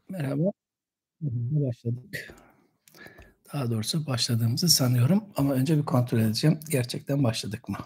Merhaba. Hı hı. Başladık. Daha doğrusu başladığımızı sanıyorum ama önce bir kontrol edeceğim. Gerçekten başladık mı?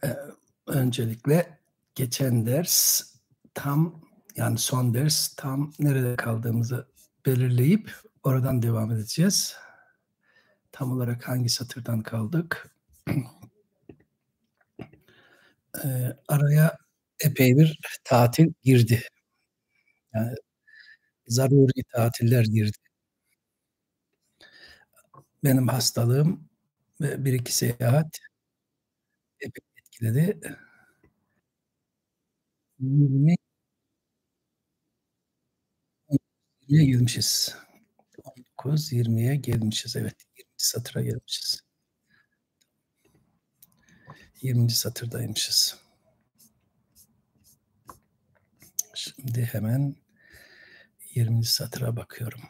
Eee, Öncelikle geçen ders tam, yani son ders tam nerede kaldığımızı belirleyip oradan devam edeceğiz. Tam olarak hangi satırdan kaldık? Araya epey bir tatil girdi. Yani zaruri tatiller girdi. Benim hastalığım ve 1-2 seyahat epey etkiledi. 20 20'ye girmişiz. 19-20'ye gelmişiz. Evet, 20'nci satıra gelmişiz. 20'nci satırdaymışız. Şimdi hemen 20'nci satıra bakıyorum.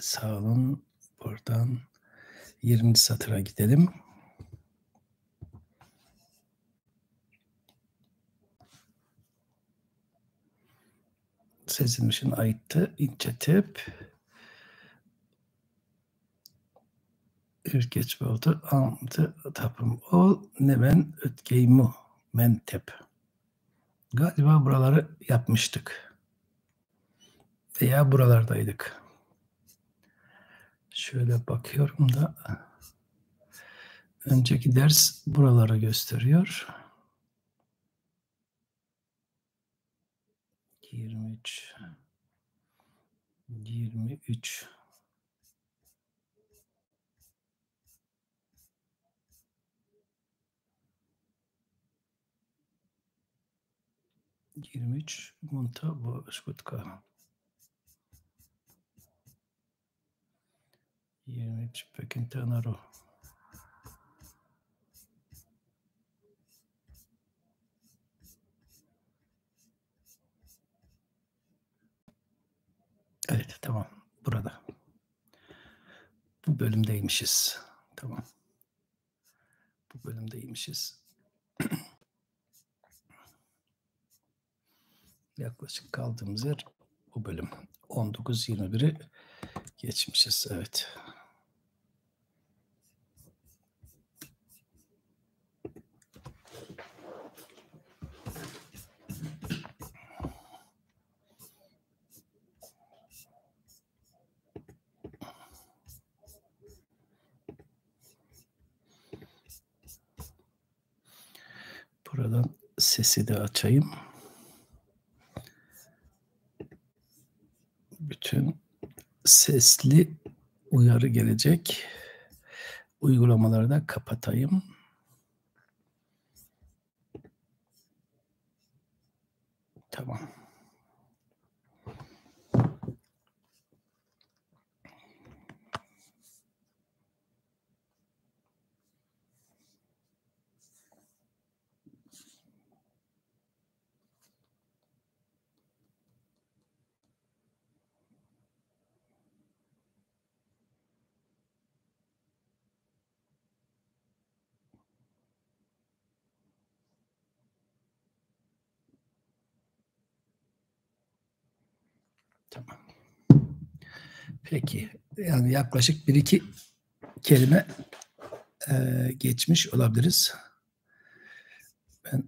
Sağ olun. Buradan 20'nci satıra gidelim. Sezilmiş'in aittı. İnce tip. Ürgeç oldu. Amtı tapım ol. Neven ötkeymu. Mentep. Galiba buraları yapmıştık. Veya buralardaydık. Şöyle bakıyorum da önceki ders buraları gösteriyor. 23 23 23 Monta Boşbutka 23 Pekintanaro. Evet, tamam. Burada. Bu bölümdeymişiz. Tamam. Bu bölümdeymişiz. Yaklaşık kaldığımız yer bu bölüm. 19-21'i geçmişiz. Evet. Buradan sesi de açayım. Bütün sesli uyarı gelecek. Uygulamaları da kapatayım. Tamam. Tamam. Peki. Yani yaklaşık 1-2 kelime geçmiş olabiliriz. Ben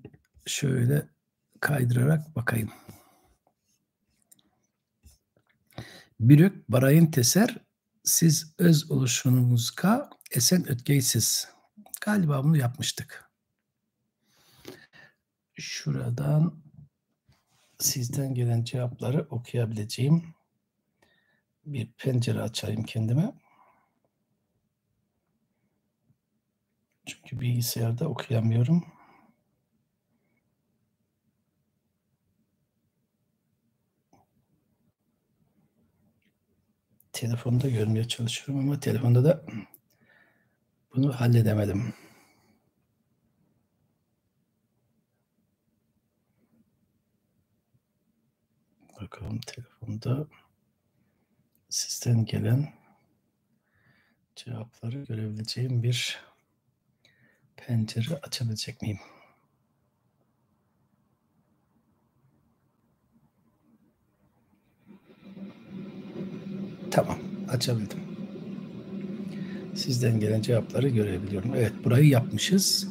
şöyle kaydırarak bakayım. Bürük barayın teser, siz öz oluşunuzka esen ötkeysiz. Galiba bunu yapmıştık. Şuradan sizden gelen cevapları okuyabileceğim bir pencere açayım kendime. Çünkü bilgisayarda okuyamıyorum. telefonda görmeye çalışıyorum ama telefonda da bunu halledemedim. Bakalım telefonda sizden gelen cevapları görebileceğim bir pencere açabilecek miyim? Tamam, açabildim. Sizden gelen cevapları görebiliyorum. Evet, burayı yapmışız.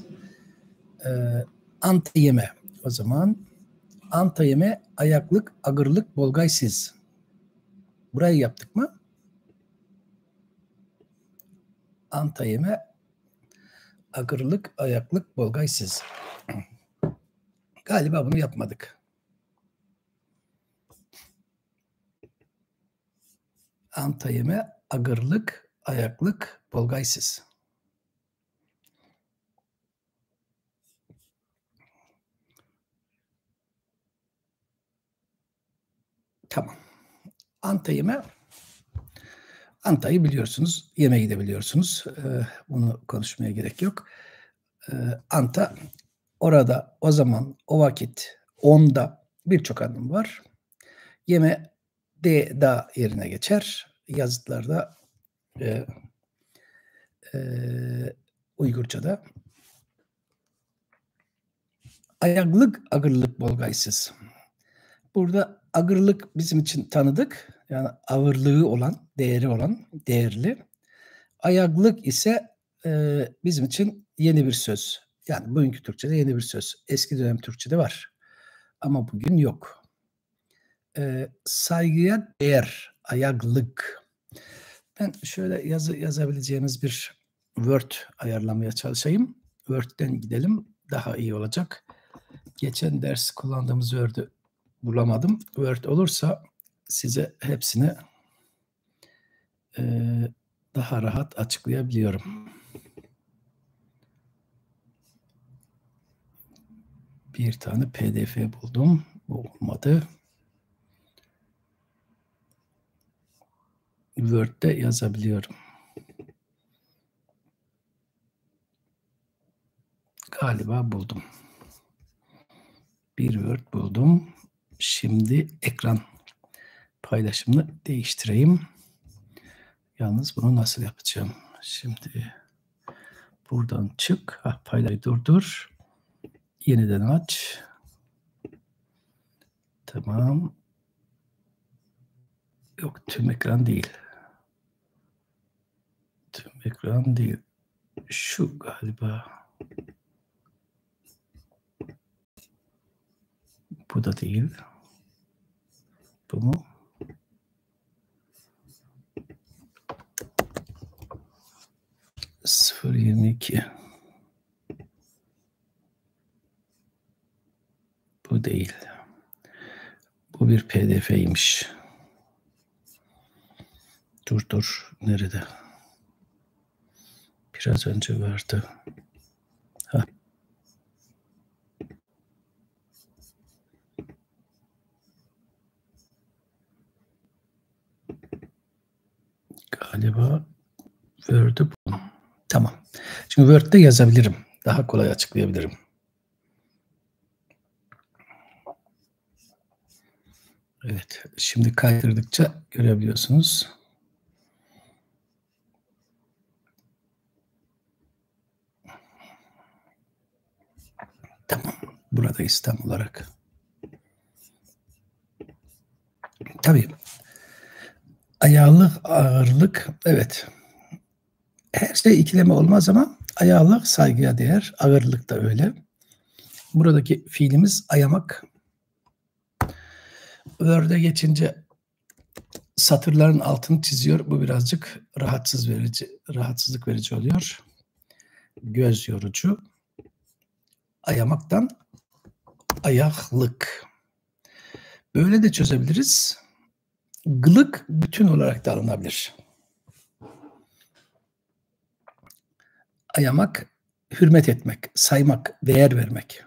Anta yeme. O zaman anta yeme, ayaklık, agırlık, bolgaysız. Burayı yaptık mı? Anta yeme, agırlık, ayaklık, bolgaysız. Galiba bunu yapmadık. Anta yeme, agırlık, ayaklık, bolgaysız. Tamam. Anta yeme, antayı biliyorsunuz, yemeği de biliyorsunuz. Bunu konuşmaya gerek yok. Anta, orada, o zaman, o vakit, onda birçok anlamı var. Yeme de da yerine geçer. Yazıtlarda Uygurca'da. Ayaklık, agırlık, bolgaysız. Burada agırlık bizim için tanıdık. Yani ağırlığı olan, değeri olan, değerli. Ayaklık ise bizim için yeni bir söz. Yani bugünkü Türkçe'de yeni bir söz. Eski dönem Türkçe'de var. Ama bugün yok. Saygıya değer, ayaklık. Ben şöyle yazabileceğimiz bir Word ayarlamaya çalışayım. Word'den gidelim. Daha iyi olacak. Geçen ders kullandığımız Word'ü bulamadım. Word olursa size hepsini daha rahat açıklayabiliyorum. Bir tane PDF buldum. Bu olmadı. Word'de yazabiliyorum. Galiba buldum. Bir Word buldum. Şimdi ekran paylaşımını değiştireyim. Yalnız bunu nasıl yapacağım? Şimdi buradan çık. Paylayı durdur. Yeniden aç. Tamam. Yok, tüm ekran değil. Tüm ekran değil. Şu galiba. Bu da değil. Bu mu? ...0.22. Bu değil. Bu bir PDF'ymiş. Dur. Nerede? Biraz önce vardı. Galiba Word'ü buldum. Tamam. Şimdi Word'de yazabilirim. Daha kolay açıklayabilirim. Evet. Şimdi kaydırdıkça görebiliyorsunuz. Tamam. Buradayız tam olarak. Tabii. Ayağlık, ağırlık. Evet. Her şey ikileme olmaz ama ayağlık saygıya değer. Ağırlık da öyle. Buradaki fiilimiz ayamak. Word'e geçince satırların altını çiziyor. Bu birazcık rahatsızlık verici oluyor. Göz yorucu. Ayamaktan ayaklık. Böyle de çözebiliriz. Gılık bütün olarak da alınabilir. Ayamak, hürmet etmek, saymak, değer vermek.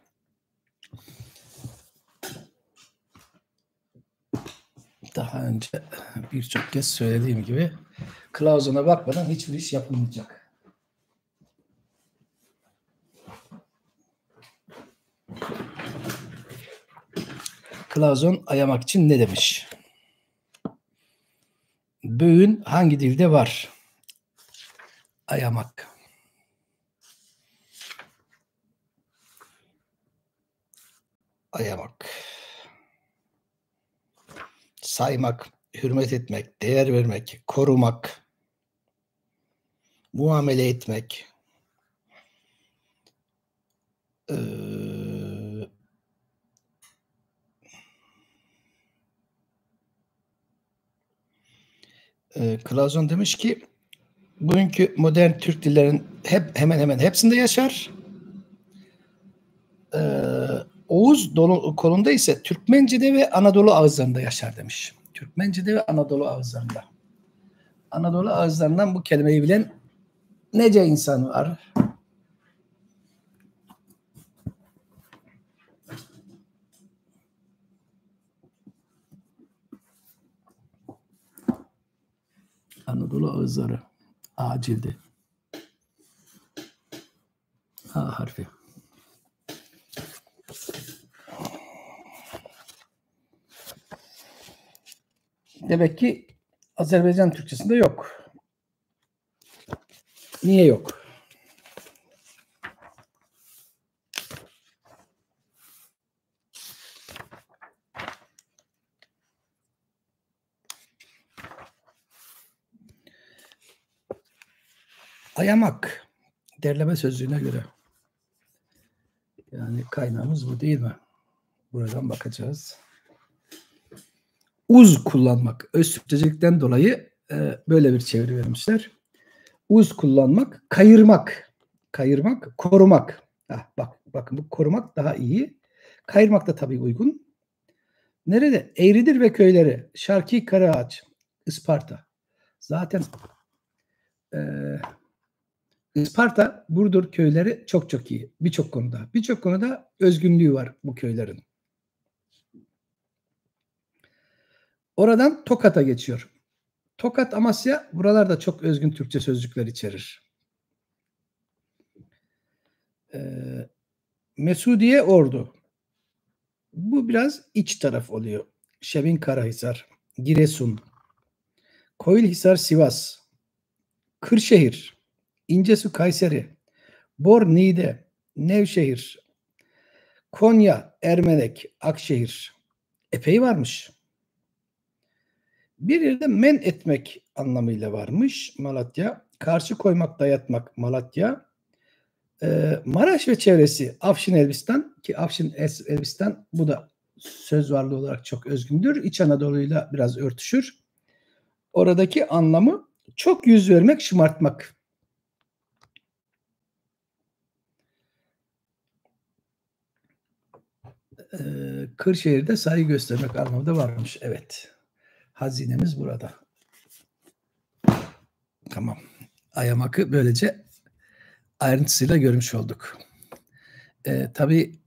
Daha önce birçok kez söylediğim gibi kılavuzuna bakmadan hiçbir iş yapılmayacak. Kılavuzun ayamak için ne demiş? Böğün hangi dilde var? Ayamak. Ayamak. Saymak, hürmet etmek, değer vermek, korumak, muamele etmek, Clausen demiş ki bugünkü modern Türk dillerin hemen hemen hepsinde yaşar. Oğuz kolunda ise Türkmence'de ve Anadolu ağızlarında yaşar demiş. Türkmence'de ve Anadolu ağızlarında. Anadolu ağızlarından bu kelimeyi bilen nece insan var? Anadolu ağızları. A cildi. A harfi. Demek ki Azerbaycan Türkçesinde yok. Niye yok? Ayamak derleme sözlüğüne göre. Yani kaynağımız bu değil mi? Buradan bakacağız. Uz kullanmak. Öz Türkçelikten dolayı böyle bir çeviri vermişler. Uz kullanmak, kayırmak. Kayırmak, korumak. Bakın bu korumak daha iyi. Kayırmak da tabii uygun. Nerede? Eğridir ve köyleri. Şarki Karaağaç, Isparta. Zaten Isparta, Burdur köyleri çok çok iyi. Birçok konuda. Birçok konuda özgünlüğü var bu köylerin. Oradan Tokat'a geçiyor. Tokat, Amasya, buralarda çok özgün Türkçe sözcükler içerir. Mesudiye Ordu. Bu biraz iç taraf oluyor. Şebin Karahisar, Giresun, Koyulhisar Sivas, Kırşehir, İncesu Kayseri, Bor Niğde, Nevşehir, Konya, Ermenek, Akşehir. Epey varmış. Bir yerde men etmek anlamıyla varmış Malatya. Karşı koymak, dayatmak Malatya. Maraş ve çevresi Afşin Elbistan ki Afşin Elbistan bu da söz varlığı olarak çok özgündür. İç Anadolu'yla biraz örtüşür. Oradaki anlamı çok yüz vermek, şımartmak. Kırşehir'de saygı göstermek anlamında varmış. Evet. Hazinemiz burada. Tamam. Ayamak'ı böylece ayrıntısıyla görmüş olduk. Tabii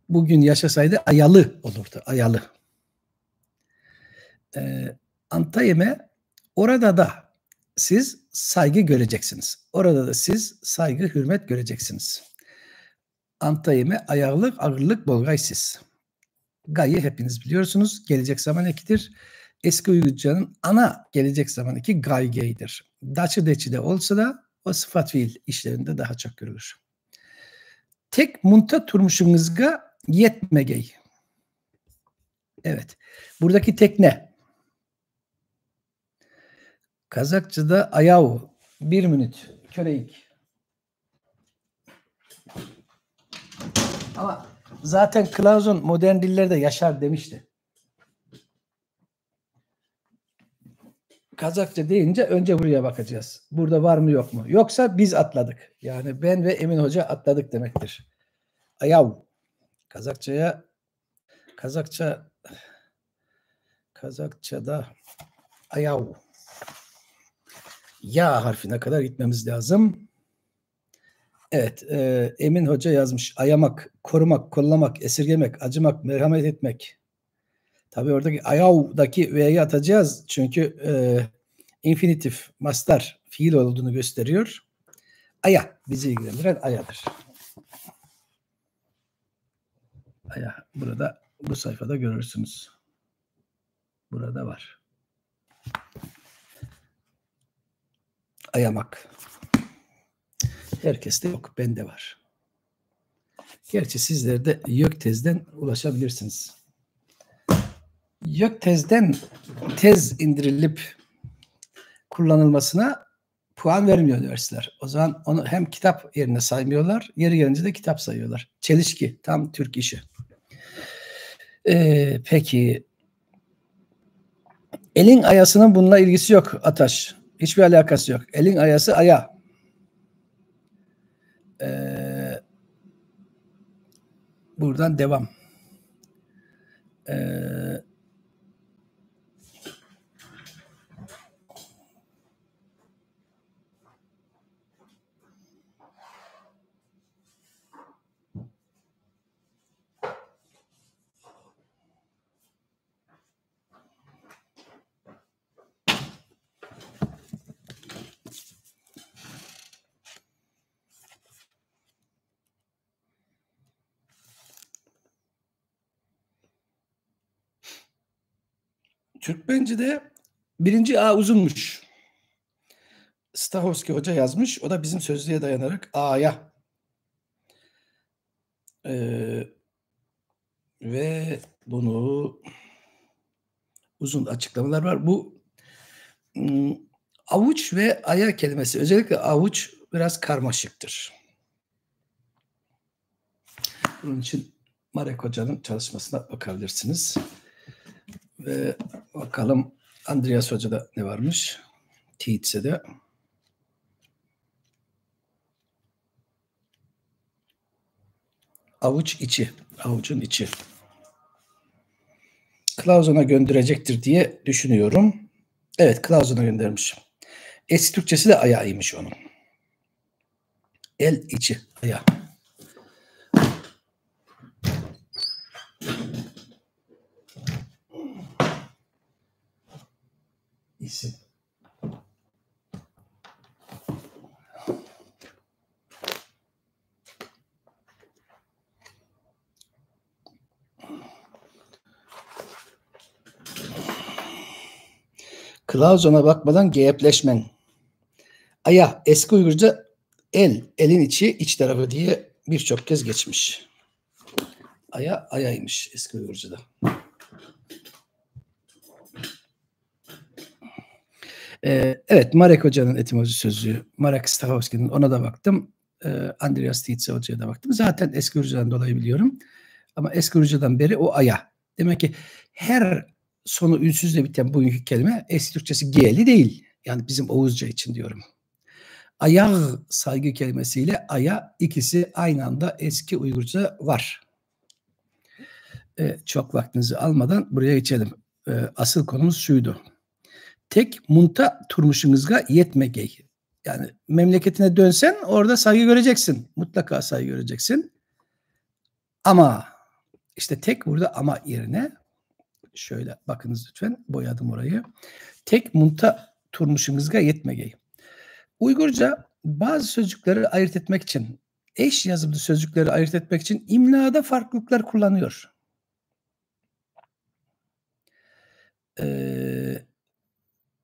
bugün yaşasaydı ayalı olurdu. Ayalı. Antayeme orada da siz saygı göreceksiniz. Orada da siz saygı, hürmet göreceksiniz. Antayeme ayaklık, ağırlık, bolgaysiz. Gayı hepiniz biliyorsunuz. Gelecek zaman ekidir. Eski Uygurcanın ana gelecek zaman eki gaygeydir. Daçı deçi de olsa da o sıfat fiil işlerinde daha çok görülür. Tek munta turmuşunuzga yetmegey. Evet. Buradaki tek ne? Kazakçıda ayav. 1 minut. Köreyik. Ama zaten Clausen modern dillerde yaşar demişti. Kazakça deyince önce buraya bakacağız. Burada var mı yok mu? Yoksa biz atladık. Yani ben ve Emin Hoca atladık demektir. Ayav. Kazakçada ayav. Ya harfine kadar gitmemiz lazım. Evet. Emin Hoca yazmış. Ayamak, korumak, kollamak, esirgemek, acımak, merhamet etmek. Tabii oradaki ayav'daki V'yi atacağız. Çünkü infinitif, mastar, fiil olduğunu gösteriyor. Aya, bizi ilgilendiren ayadır. Aya, burada bu sayfada görürsünüz. Burada var. Ayamak. Herkeste yok, bende var. Gerçi sizler de YÖKTEZ'den ulaşabilirsiniz. YÖKTEZ'den tez indirilip kullanılmasına puan vermiyor üniversiteler. O zaman onu hem kitap yerine saymıyorlar, yeri gelince de kitap sayıyorlar. Çelişki, tam Türk işi. Peki, elin ayasının bununla ilgisi yok Ataş. Hiçbir alakası yok. Elin ayası aya. Buradan devam. Türkmence'de birinci A uzunmuş. Stahovski Hoca yazmış. O da bizim sözlüğe dayanarak A'ya. Ve bunu uzun açıklamalar var. Bu avuç ve aya kelimesi, özellikle avuç biraz karmaşıktır. Bunun için Marek Hoca'nın çalışmasına bakabilirsiniz. Ve bakalım Andreas Hoca'da ne varmış? Tietze'de. Avuç içi, avucun içi. Clausen'a gönderecektir diye düşünüyorum. Evet, Clausen'a göndermiş. Eski Türkçesi de ayağıymış onun. El içi, ayağı. İsim. Clausen'a bakmadan geyepleşmen. Aya, eski Uygurca el, elin içi, iç tarafı diye birçok kez geçmiş. Aya, ayaymış eski Uygurca'da. Evet, Marek Hoca'nın etimoloji sözlüğü, Marek Stahovski'nin, ona da baktım. Andreas Tietze Hoca'ya da baktım. Zaten eski Uygurca'dan dolayı biliyorum. Ama eski Uygurca'dan beri o aya. Demek ki her sonu ünsüzle biten bugünkü kelime eski Türkçesi G'li değil. Yani bizim Oğuzca için diyorum. Ayağı saygı kelimesiyle aya, ikisi aynı anda eski Uygurca var. Çok vaktinizi almadan buraya geçelim. Asıl konumuz şuydu. Tek munta turmuşunuzga yetmegey. Yani memleketine dönsen orada saygı göreceksin. Mutlaka saygı göreceksin. Ama işte tek burada ama yerine şöyle bakınız lütfen, boyadım orayı. Tek munta turmuşunuzga yetmegey. Uygurca bazı sözcükleri ayırt etmek için, eş yazımlı sözcükleri ayırt etmek için imlada farklılıklar kullanıyor.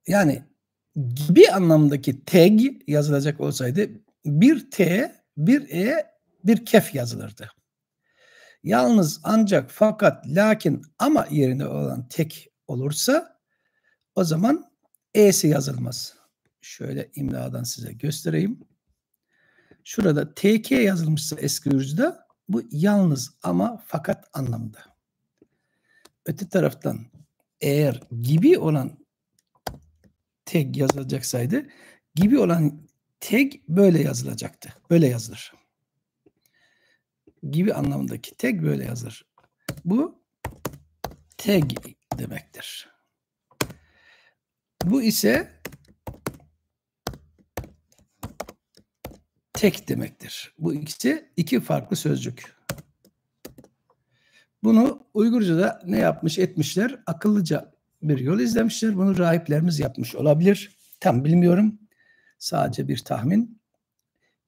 Yani gibi anlamındaki tag yazılacak olsaydı bir T, bir E, bir kef yazılırdı. Yalnız, ancak, fakat, lakin, ama yerine olan tek olursa o zaman E'si yazılmaz. Şöyle imladan size göstereyim. Şurada TK yazılmışsa eski Uygurca'da bu yalnız, ama, fakat anlamında. Öte taraftan eğer gibi olan tag yazılacaksaydı gibi olan tag böyle yazılacaktı. Böyle yazılır. Gibi anlamındaki tag böyle yazılır. Bu tag demektir. Bu ise tek demektir. Bu ikisi iki farklı sözcük. Bunu Uygurca'da ne yapmış etmişler? Akıllıca bir yol izlemişler. Bunu rahiplerimiz yapmış olabilir. Tam bilmiyorum. Sadece bir tahmin.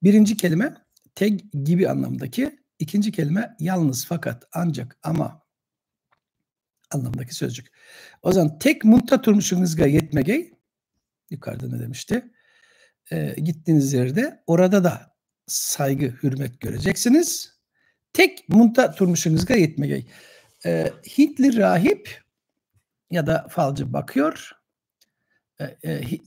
Birinci kelime tek gibi anlamdaki. İkinci kelime yalnız, fakat, ancak, ama anlamdaki sözcük. O zaman tek munta turmuşunuzga yetmegey, yukarıda ne demişti? Gittiğiniz yerde orada da saygı, hürmet göreceksiniz. Tek munta turmuşunuzga yetmegey. Hintli rahip ya da falcı bakıyor.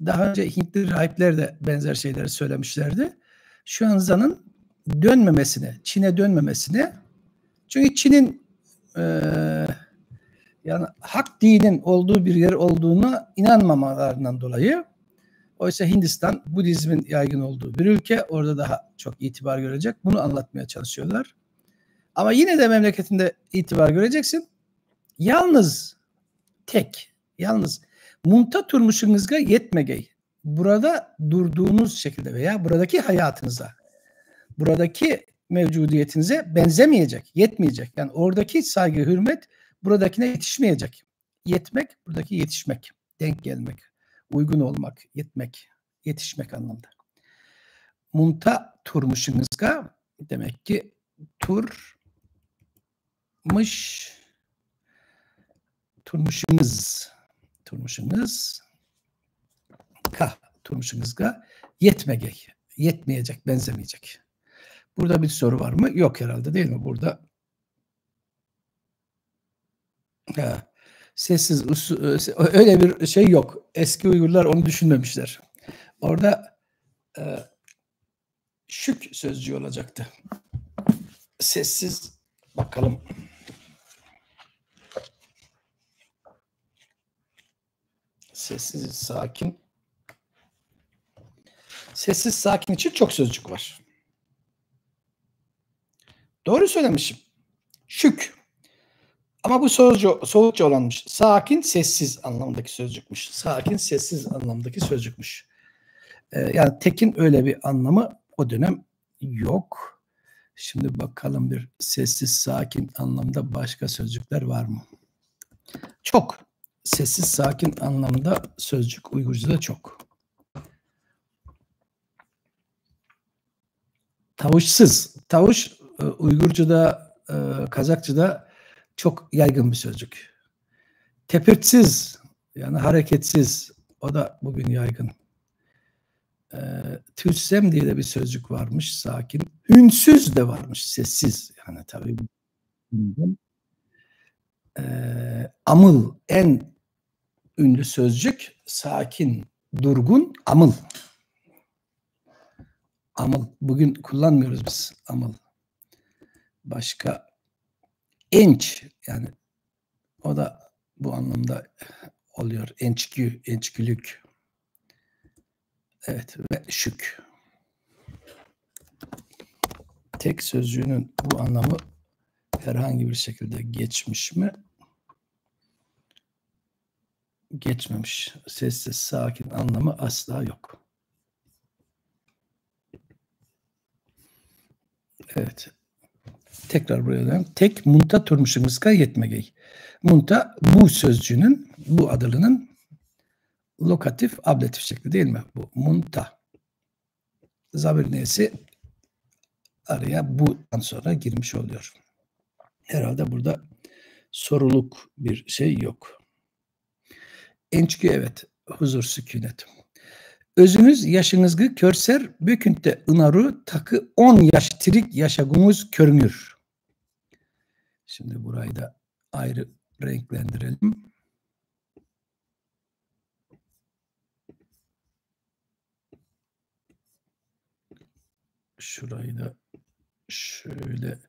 Daha önce Hintli rahipler de benzer şeyleri söylemişlerdi. Şu an zanın dönmemesine, Çin'e dönmemesine, çünkü Çin'in yani hak dinin olduğu bir yer olduğuna inanmamalarından dolayı, oysa Hindistan Budizmin yaygın olduğu bir ülke, orada daha çok itibar görecek. Bunu anlatmaya çalışıyorlar. Ama yine de memleketinde itibar göreceksin. Yalnız yalnız munta turmuşunuzga yetmegey. Burada durduğunuz şekilde veya buradaki hayatınıza, buradaki mevcudiyetinize benzemeyecek, yetmeyecek. Yani oradaki saygı, hürmet buradakine yetişmeyecek. Yetmek, buradaki yetişmek, denk gelmek, uygun olmak, yetişmek anlamda. Munta turmuşunuzga demek ki turmuşunuz turmuşunuzga yetmegey, yetmeyecek, benzemeyecek. Burada bir soru var mı? Yok herhalde, değil mi? Burada sessiz, öyle bir şey yok. Eski Uygurlar onu düşünmemişler. Orada şük sözcüğü olacaktı. Sessiz, bakalım. Sessiz, sakin. Sessiz, sakin için çok sözcük var. Doğru söylemişim. Şük. Ama bu soğukça olanmış. Sakin, sessiz anlamındaki sözcükmüş. Sakin, sessiz anlamındaki sözcükmüş. Yani tekin öyle bir anlamı o dönem yok. Şimdi bakalım bir sessiz, sakin anlamda başka sözcükler var mı? Çok. Sessiz, sakin anlamda sözcük Uygurca'da çok. Tavuşsuz. Tavuş Uygurca'da, Kazakça'da çok yaygın bir sözcük. Tepirtsiz, yani hareketsiz, o da bugün yaygın. Tüssem diye de bir sözcük varmış, sakin. Ünsüz de varmış, sessiz. Yani tabii. Amıl, en ünlü sözcük, sakin, durgun, amıl. Amıl. Bugün kullanmıyoruz biz amıl. Başka enç, yani o da bu anlamda oluyor. Ençgü, ençgülük. Evet, ve şük. Tek sözcüğünün bu anlamı herhangi bir şekilde geçmiş mi? Geçmemiş. Sessiz, sakin anlamı asla yok. Evet. Tekrar buraya dönelim. Tek munta turmuşunuzka yetmegey. Munta bu sözcüğünün, bu adılının lokatif, ablatif şekli, değil mi? Bu munta. Zamir neyse araya bu'dan sonra girmiş oluyor. Herhalde burada soruluk bir şey yok. Ençkü, evet. Huzur, sükunet. Özünüz yaşınızgı körser, bökünte ınaru takı 10 yaş tirik yaşagumuz körünür. Şimdi burayı da ayrı renklendirelim. Şurayı da şöyle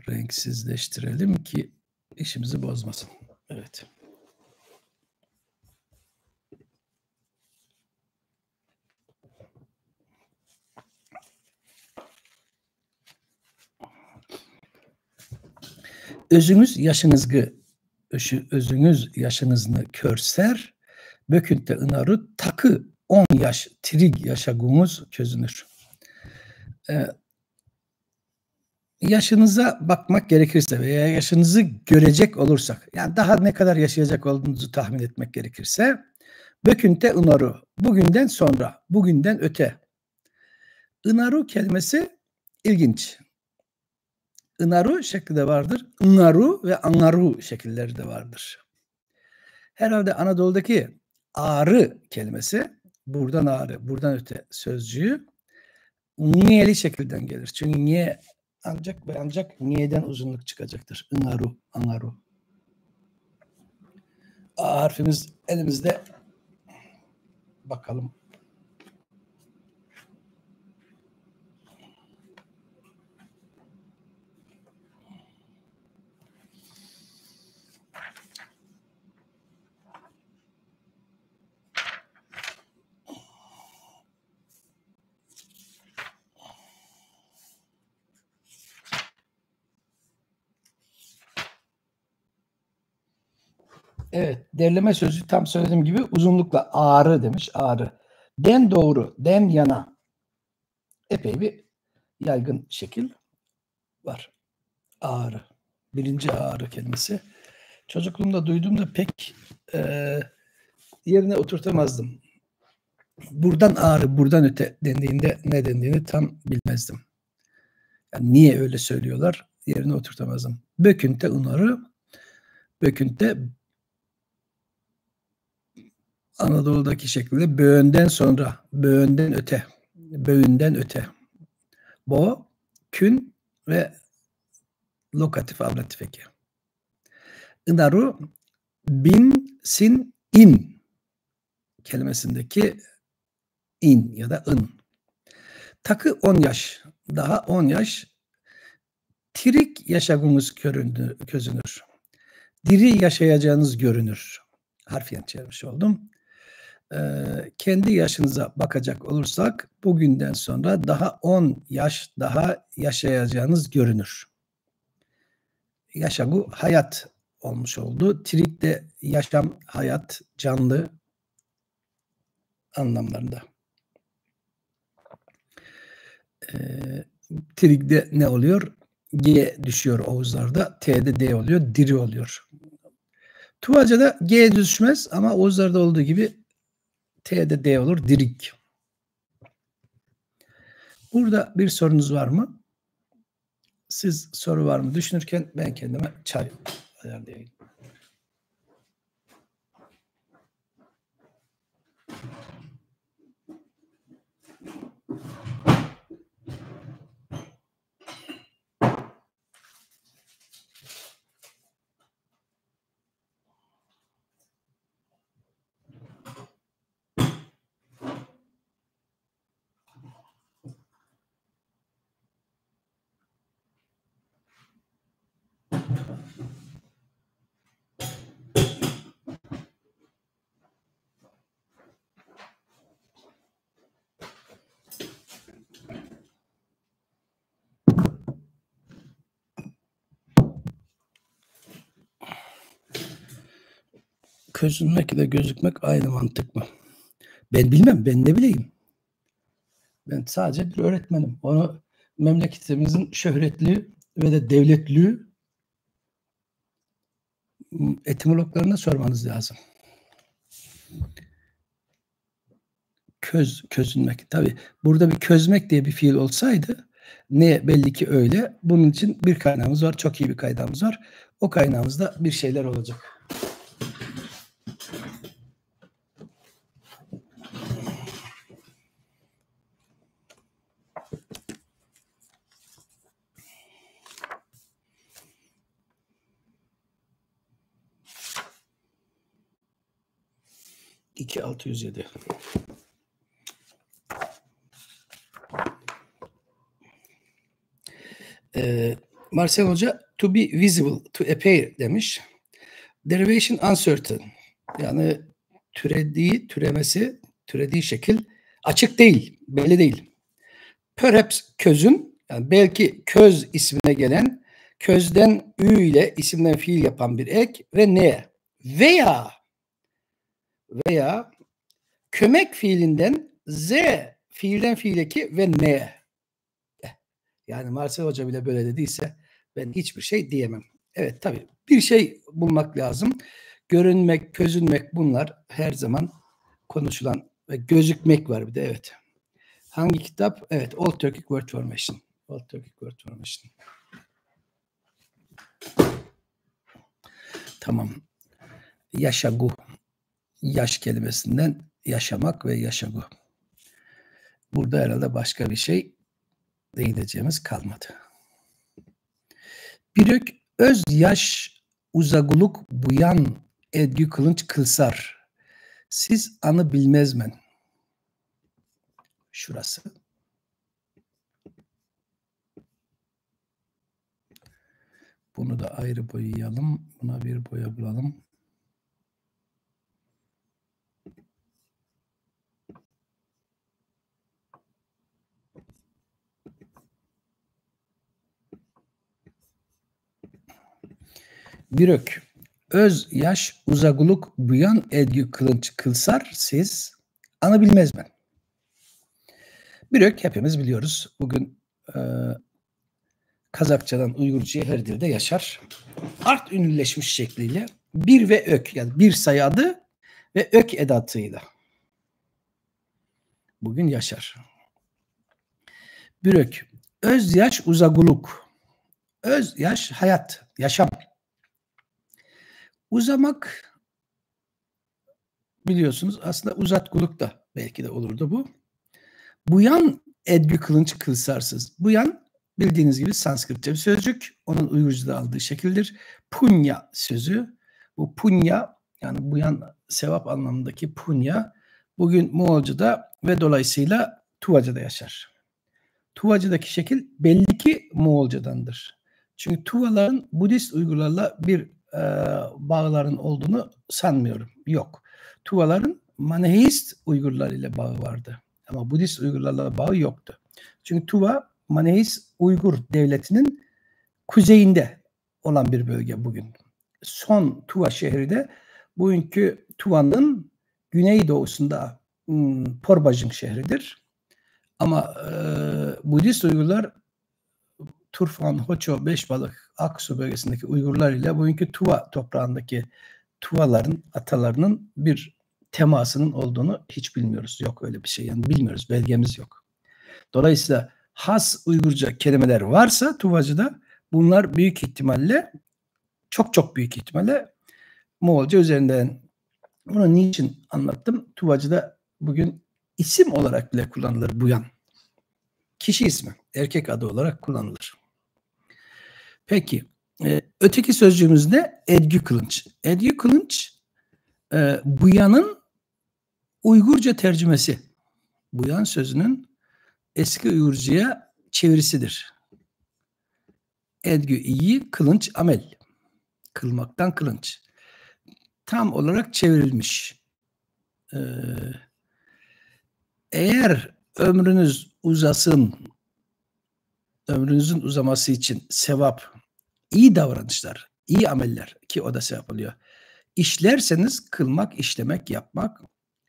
renksizleştirelim ki işimizi bozmasın. Evet. Özünüz yaşınızını körser, bökünte ınaru takı 10 yaş, tirig yaşagumuz közünür. yaşınıza bakmak gerekirse veya yaşınızı görecek olursak, yani daha ne kadar yaşayacak olduğunuzu tahmin etmek gerekirse, bökünte unaru, bugünden sonra, bugünden öte. Inaru kelimesi ilginç. Inaru şekli de vardır. Inaru ve angaru şekilleri de vardır. Herhalde Anadolu'daki ağrı kelimesi, buradan ağrı, buradan öte sözcüğü niyeli şekilden gelir. Çünkü niye ancak ve ancak niyeden uzunluk çıkacaktır. Inaru, angaru. A harfimiz elimizde. Bakalım. Evet, derleme sözü tam söylediğim gibi uzunlukla ağrı demiş, ağrı. Den doğru, den yana. Epey bir yaygın şekil var. Ağrı. Birinci ağrı kelimesi. Çocukluğumda duyduğumda pek yerine oturtamazdım. Buradan ağrı, buradan öte dendiğinde ne dendiğini tam bilmezdim. Yani niye öyle söylüyorlar? Yerine oturtamazdım. Bökünte unarı, bökünte Anadolu'daki şekilde böğünden sonra, böğünden öte, böğünden öte. Bo, kün ve lokatif ablatif eki. Inaru, bin, sin, in kelimesindeki in ya da ın. Takı 10 yaş, daha 10 yaş. Tirik yaşagınız közünür. Diri yaşayacağınız görünür. Harfiyen çevirmiş oldum. Kendi yaşınıza bakacak olursak bugünden sonra daha 10 yaş daha yaşayacağınız görünür. Yaşagu hayat olmuş oldu. Tirik de yaşam, hayat, canlı anlamlarında. Tirik'de ne oluyor? G düşüyor Oğuzlarda. T'de D oluyor. Diri oluyor. Tuvaca'da G düşmez ama Oğuzlarda olduğu gibi T'de D olur. Dirik. Burada bir sorunuz var mı? Siz soru var mı düşünürken ben kendime çay ayarlayayım. Közünmek ile gözükmek aynı mantık mı? Ben bilmem. Ben ne bileyim. Ben sadece bir öğretmenim. Onu memleketimizin şöhretli ve de devletli etimologlarına sormanız lazım. Közünmek. Tabii burada bir közmek diye bir fiil olsaydı ne belli ki öyle. Bunun için bir kaynağımız var. Çok iyi bir kaynağımız var. O kaynağımızda bir şeyler olacak. İki 607. Marcel Hoca to be visible, to appear demiş. Derivation uncertain. Yani türediği şekil açık değil, belli değil. Perhaps közün, yani belki köz ismine gelen, közden ü ile isimden fiil yapan bir ek ve ne? Veya kömek fiilinden z fiilden fiil eki ve ne? Yani Marcel Hoca bile böyle dediyse ben hiçbir şey diyemem. Evet, tabii bir şey bulmak lazım. Görünmek, közünmek, bunlar her zaman konuşulan ve gözükmek var bir de, evet. Hangi kitap? Evet, Old Turkic Word Formation. Old Turkic Word Formation. Tamam. Yaşagu. Yaş kelimesinden yaşamak ve yaşagu. Burada herhalde başka bir şey değineceğimiz kalmadı. Birök öz yaş uzaguluk buyan edgü kılınç kılsar. Siz anı bilmezmen. Şurası. Bunu da ayrı boyayalım. Buna bir boya bulalım. Birök öz yaş uzaguluk buyan edgü kılınç kılsar. Siz anı bilmezmen. Birök hepimiz biliyoruz. Bugün Kazakçadan Uygurca'ya her dilde yaşar. Art ünlüleşmiş şekliyle bir ve ök, yani bir sayı adı ve ök edatıyla bugün yaşar. Bürök. Öz yaş uzaguluk. Öz yaş hayat, yaşam. Uzamak biliyorsunuz aslında uzatguluk da belki de olurdu bu. Buyan edgü kılınç kılsarsız. Buyan bildiğiniz gibi Sanskritçe bir sözcük. Onun Uygurca'da aldığı şekildir. Punya sözü. Bu punya, yani buyan sevap anlamındaki punya bugün Moğolca'da ve dolayısıyla Tuvaca'da yaşar. Tuvaca'daki şekil belli ki Moğolcadandır. Çünkü Tuvaların Budist Uygurlarla bir bağların olduğunu sanmıyorum. Yok. Tuvaların Maneheist Uygurlar ile bağı vardı. Ama Budist Uygurlarla bağı yoktu. Çünkü Tuva, Maneheist Uygur devletinin kuzeyinde olan bir bölge bugün. Son Tuva şehri de bugünkü Tuva'nın güneydoğusunda Porbajing şehridir. Ama Budist Uygurlar Turfan, Hoço, Beşbalık, Aksu bölgesindeki Uygurlar ile bugünkü Tuva toprağındaki Tuvaların, atalarının bir temasının olduğunu hiç bilmiyoruz. Yok öyle bir şey. Yani bilmiyoruz. Belgemiz yok. Dolayısıyla has Uygurca kelimeler varsa Tuvacı'da bunlar büyük ihtimalle, çok çok büyük ihtimalle Moğolca üzerinden. Bunu niçin anlattım? Tuvacı'da bugün isim olarak bile kullanılır buyan. Kişi ismi, erkek adı olarak kullanılır. Peki, öteki sözcüğümüz ne? Edgü kılınç. Edgü kılınç, buyanın Uygurca tercümesi. Buyan sözünün eski Uygurca'ya çevirisidir. Edgü iyi, kılınç amel. Kılmaktan kılınç. Tam olarak çevrilmiş. Eğer ömrünüz uzasın, ömrünüzün uzaması için sevap, iyi davranışlar, iyi ameller, ki o da sevap oluyor. İşlerseniz kılmak, işlemek, yapmak.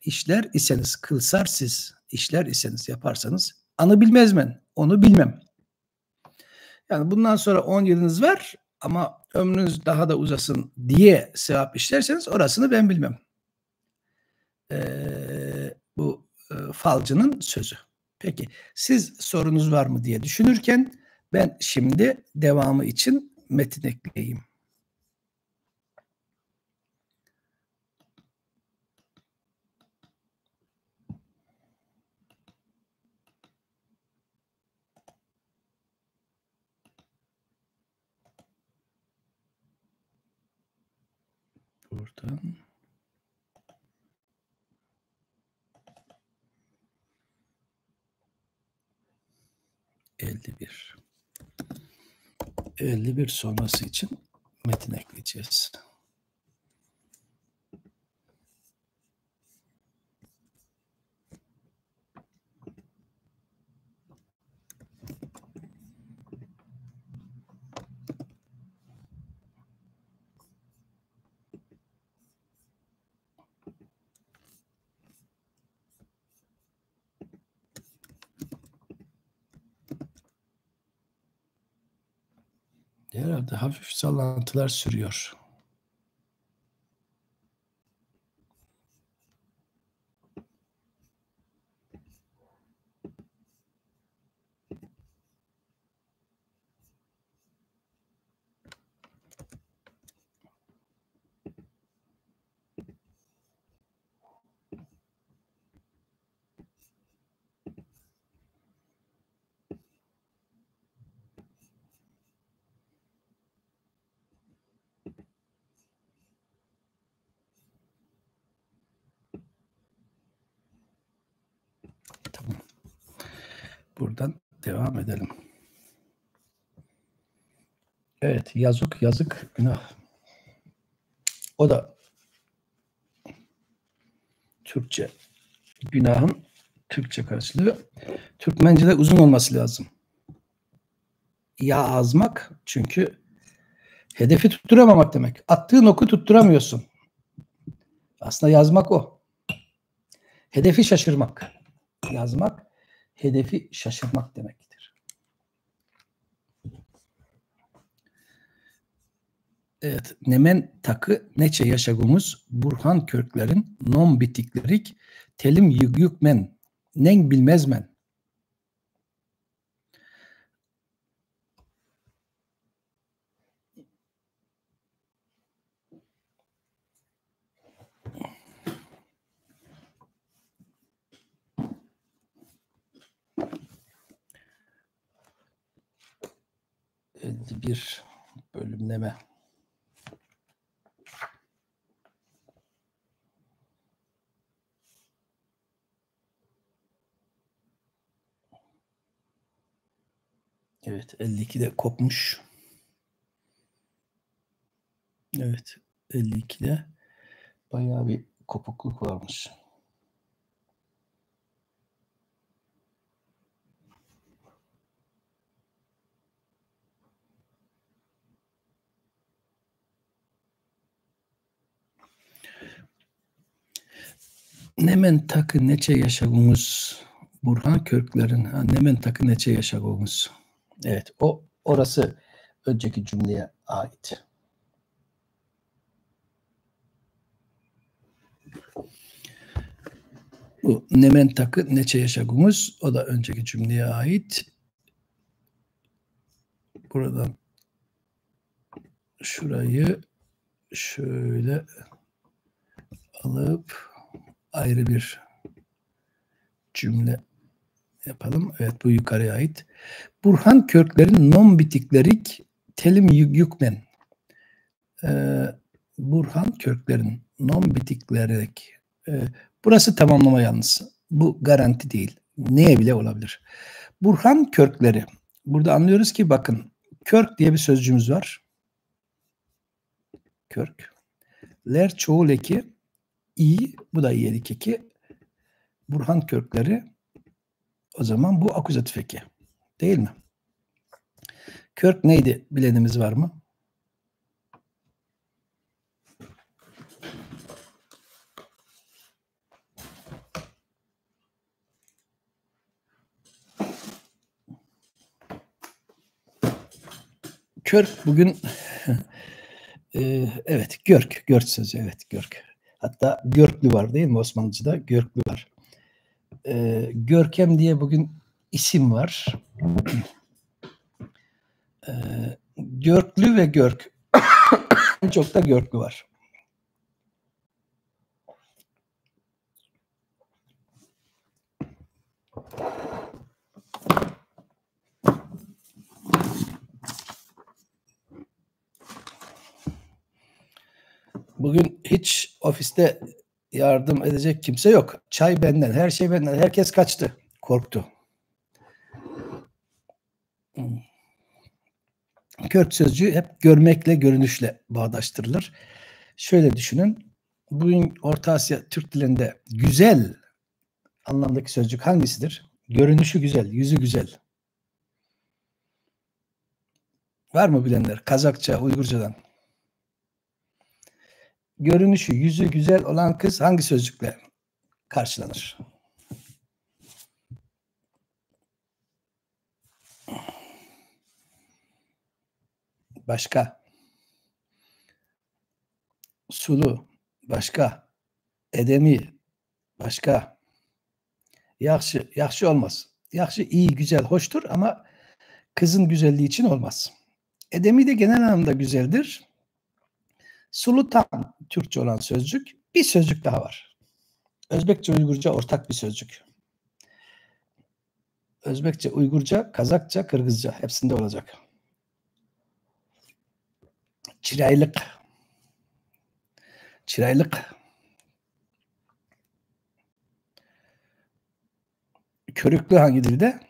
İşler iseniz kılsar siz, işler iseniz yaparsanız anı bilmezmen, onu bilmem. Yani bundan sonra 10 yılınız var ama ömrünüz daha da uzasın diye sevap işlerseniz orasını ben bilmem. Bu falcının sözü. Peki siz sorunuz var mı diye düşünürken ben şimdi devamı için metin ekleyeyim. Buradan 51 sonrası için metin ekleyeceğiz. Herhalde hafif sallantılar sürüyor. Tamam. Buradan devam edelim. Evet, yazık, günah. O da Türkçe. Günahın Türkçe karşılığı. Türkmence'de uzun olması lazım. Ya azmak, çünkü hedefi tutturamamak demek. Attığın oku tutturamıyorsun. Aslında yazmak o. Hedefi şaşırmak. Yazmak, hedefi şaşırmak demektir. Evet, nemen takı neçe yaşagumuz Burhan Körklerin non bitiklerik telim yükmen nen bilmezmen. Bir bölümleme. Evet, 52'de kopmuş. Evet, 52'de bayağı bir kopukluk varmış. Nemen takı neçe yaşagumuz Burhan Körklerin nemen takı neçe yaşagumuz. Evet, orası önceki cümleye ait. Bu nemen takı neçe yaşagumuz, o da önceki cümleye ait. Buradan şurayı şöyle alıp ayrı bir cümle yapalım. Evet, bu yukarıya ait. Burhan Körklerin non bitiklerik telim yükmen. Burhan Körklerin non bitiklerik. Burası tamamlama yalnız. Bu garanti değil. Neye bile olabilir. Burhan Körkleri. Burada anlıyoruz ki bakın, Körk diye bir sözcüğümüz var. Körk. Ler çoğul eki i, bu da iyelik eki. Burhan Körkleri, o zaman bu akuzatif eki. Değil mi? Körk neydi? Bilenimiz var mı? Körk bugün evet, Görk sözü, evet, Görk. Hatta Görklü var değil mi Osmanlıca'da? Görklü var. Görkem diye bugün isim var. Görklü ve Görk. Çok da Görklü var. Bugün hiç ofiste yardım edecek kimse yok. Çay benden, her şey benden. Herkes kaçtı. Korktu. Körk sözcüğü hep görmekle, görünüşle bağdaştırılır. Şöyle düşünün. Bugün Orta Asya Türk dilinde güzel anlamdaki sözcük hangisidir? Görünüşü güzel, yüzü güzel. Var mı bilenler? Kazakça, Uygurcadan. Görünüşü, yüzü güzel olan kız hangi sözcükle karşılanır? başka. Sulu, başka. Edemi, başka. Yaxşı olmaz. Yaxşı iyi, güzel, hoştur ama kızın güzelliği için olmaz. Edemi de genel anlamda güzeldir. Sulu tam Türkçe olan sözcük. Bir sözcük daha var. Özbekçe, Uygurca ortak bir sözcük. Özbekçe, Uygurca, Kazakça, Kırgızca hepsinde olacak. Çiraylık. Çiraylık. Körüklü hangi dilde?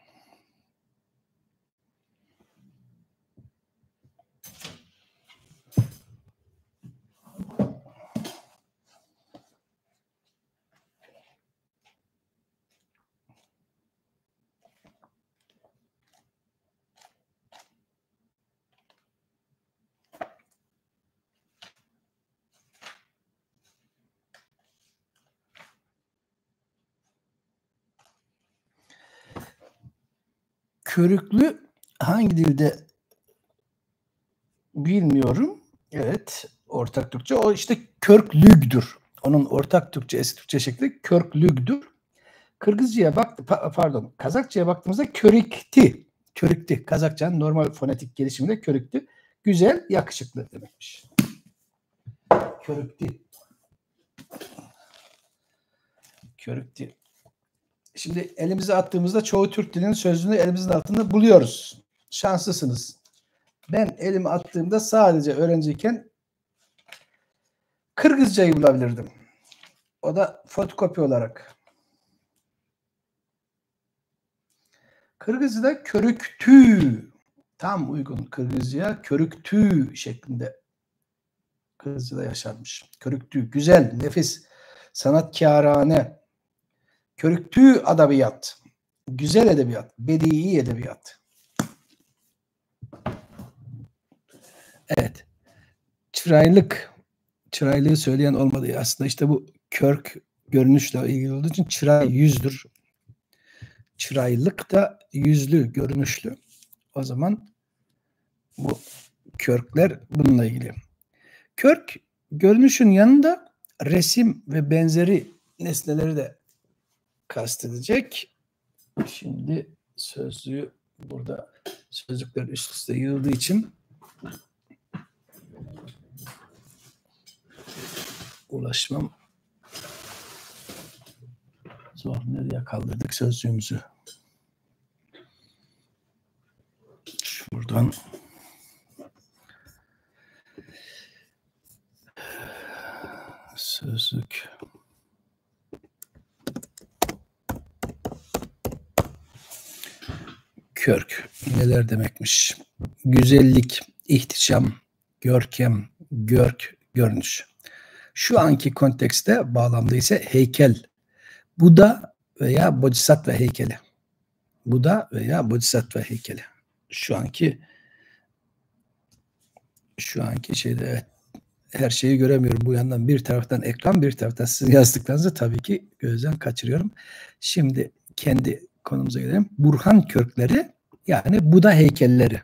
Körüklü hangi dilde bilmiyorum. Evet, ortak Türkçe. O işte körklügdür. Onun ortak Türkçe, eski Türkçe şekli körklügdür. Kırgızca'ya Kazakça'ya baktığımızda körikti. Körikti. Kazakçanın normal fonetik gelişiminde körikti. Güzel, yakışıklı demekmiş. Körikti. Körikti. Şimdi elimize attığımızda çoğu Türk dilinin sözlüğünü elimizin altında buluyoruz. Şanslısınız. Ben elimi attığımda sadece öğrenciyken Kırgızcayı bulabilirdim. O da fotokopi olarak. Kırgızca'da körüktü. Tam uygun Kırgızca'ya körüktü şeklinde Kırgızca'da yaşanmış. Körüktü. Güzel, nefis, sanatkârane. Körüktü adabiyat. Güzel edebiyat. Bedii edebiyat. Evet. Çıraylık. Çıraylığı söyleyen olmadı. Aslında işte bu körk görünüşle ilgili olduğu için çıray yüzdür. Çıraylık da yüzlü, görünüşlü. O zaman bu körkler bununla ilgili. Körk görünüşün yanında resim ve benzeri nesneleri de kastedecek. Şimdi sözlüğü burada sözcükler üst üste yığıldığı için ulaşmam zor. Nereye kaldırdık sözlüğümüzü? Şuradan sözlük. Körk neler demekmiş? Güzellik, ihtişam, görkem, görk, görünüş. Şu anki kontekste bağlamda ise heykel. Buda veya Bodhisattva heykeli. Buda veya Bodhisattva heykeli. Şu anki şeyde evet, her şeyi göremiyorum. Bu yandan bir taraftan ekran, bir taraftan sizin yazdıklarınızı tabii ki gözden kaçırıyorum. Şimdi kendi konumuza gelelim. Burhan körkleri yani Buda heykelleri.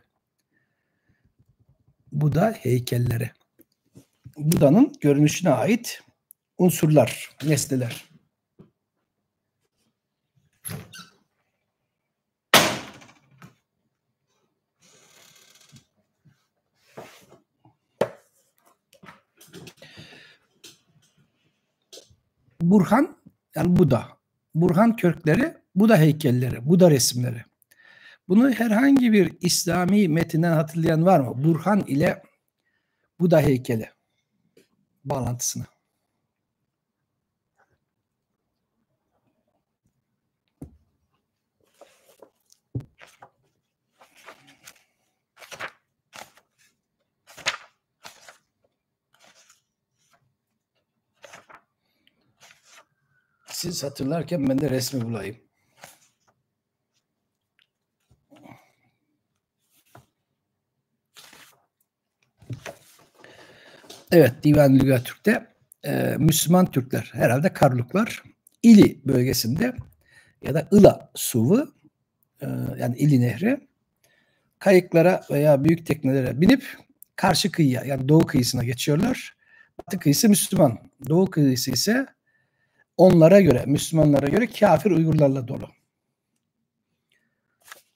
Buda heykelleri. Buda'nın görünüşüne ait unsurlar, nesneler. Burhan yani Buda. Burhan körkleri, Buda heykelleri, Buda resimleri. Bunu herhangi bir İslami metinden hatırlayan var mı? Burhan ile Buda heykeli bağlantısını. Siz hatırlarken ben de resmi bulayım. Evet, Divan-ı Lügat Türk'te Müslüman Türkler, herhalde Karluklar, İli bölgesinde ya da Ila Suvu yani İli Nehri kayıklara veya büyük teknelere binip karşı kıyıya yani doğu kıyısına geçiyorlar. Batı kıyısı Müslüman. Doğu kıyısı ise onlara göre, Müslümanlara göre kafir Uygurlarla dolu.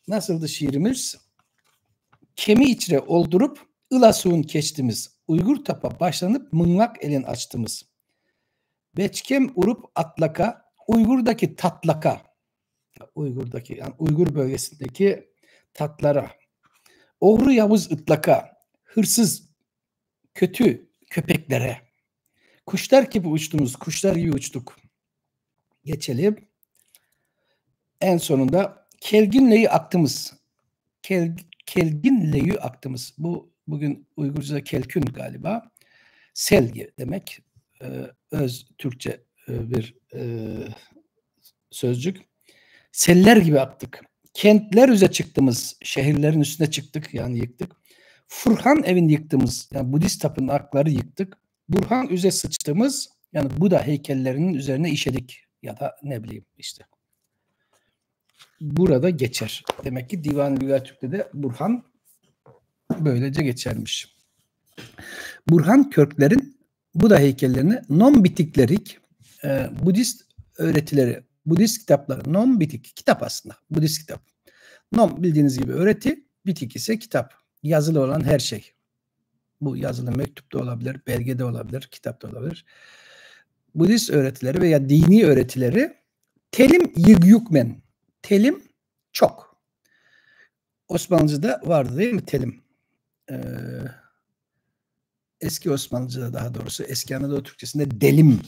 Nasıldı şiirimiz? Kemi içre oldurup ılasuğun keçtimiz. Uygur tapa başlanıp mınlak elin açtımız. Beçkem urup atlaka, Uygur'daki tatlaka. Uygur'daki yani Uygur bölgesindeki tatlara. Oğru Yavuz ıtlaka, hırsız kötü köpeklere. Kuşlar gibi uçtunuz, kuşlar gibi uçtuk. Geçelim. En sonunda kelginleyi aktımız. Kelginleyi aktımız. Bu bugün Uygurca'da kelkün galiba. Selgi demek. Öz Türkçe bir sözcük. Seller gibi aktık. Kentler üze çıktığımız, şehirlerin üstüne çıktık yani yıktık. Furhan evini yıktığımız, yani Budist tapınakları yıktık. Burhan üze sıçtığımız, yani Buda heykellerinin üzerine işedik ya da ne bileyim işte. Burada geçer. Demek ki Divan-ı Lügat Türk'te de Burhan böylece geçermiş. Burhan Körklerin Buda heykellerini non-bitiklerik Budist öğretileri, Budist kitapları, non-bitik kitap aslında, Budist kitap. Non bildiğiniz gibi öğreti, bitik ise kitap. Yazılı olan her şey. Bu yazılı mektupta olabilir, belgede olabilir, kitapta olabilir. Budist öğretileri veya dini öğretileri telim yıgyükmen. Telim çok. Osmanlıca'da vardı değil mi telim? Eski Osmanlıca'da daha doğrusu eski Anadolu Türkçesinde delim.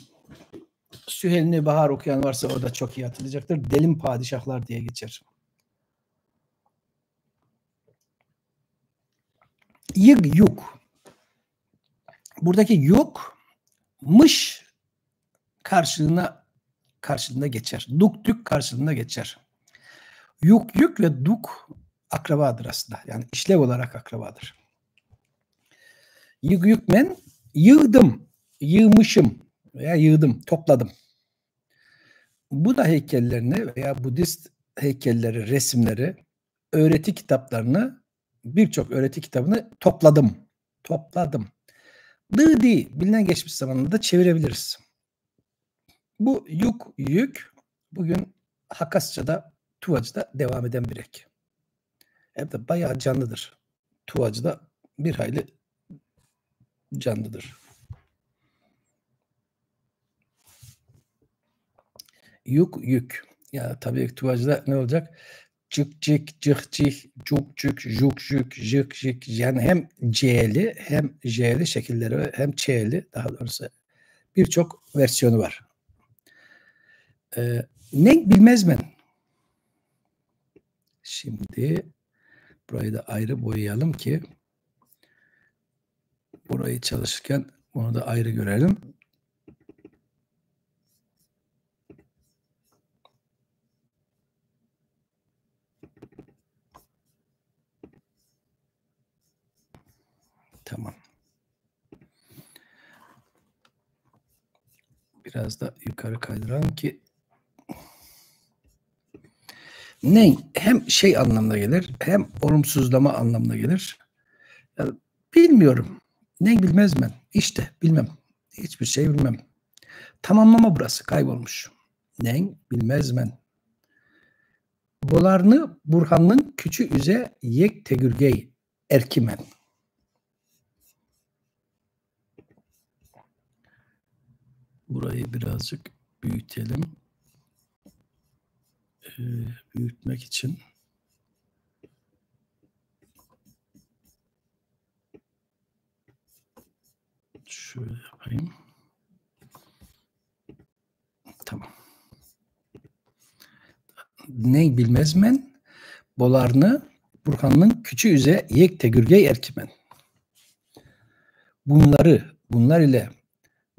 Süheyl'ini Bahar okuyan varsa o da çok iyi hatırlayacaktır. Delim padişahlar diye geçer. Yıg yuk. Buradaki yuk mış karşılığında geçer. Duk dük karşılığında geçer. Yuk yük ve duk akrabadır aslında. Yani işlev olarak akrabadır. Yıg yükmen yığdım, yığmışım veya yığdım, topladım. Buda heykellerini veya Budist heykelleri, resimleri, öğreti kitaplarını, birçok öğreti kitabını topladım. Dı bilinen geçmiş zamanında da çevirebiliriz. Bu yük bugün Hakasça'da, Tuvacı'da devam eden bir ek. Hem de bayağı canlıdır. Tuvacı'da bir hayli canlıdır. Yük. Ya tabii Tuvacı'da ne olacak? Cık cık, cık cık, cuk cuk, juk juk, jık jık. Yani hem C'li hem J'li şekilleri hem Ç'li daha doğrusu birçok versiyonu var. Ne bilmez ben. Şimdi burayı da ayrı boyayalım ki burayı çalışırken bunu da ayrı görelim. Tamam. Biraz da yukarı kaydıralım ki ne hem şey anlamına gelir hem olumsuzlama anlamına gelir. Yani bilmiyorum. Ne bilmez ben. İşte bilmem. Hiçbir şey bilmem. Tamamlama burası kaybolmuş. Ne bilmez ben. Bolarını Burhan'ın küçü üze yek tegürgey erkimen. Burayı birazcık büyütelim. Büyütmek için şöyle yapayım. Tamam. Ne bilmez men bolarını Burhan'ın küçü üze yek tegürgey erkimen. Bunlar ile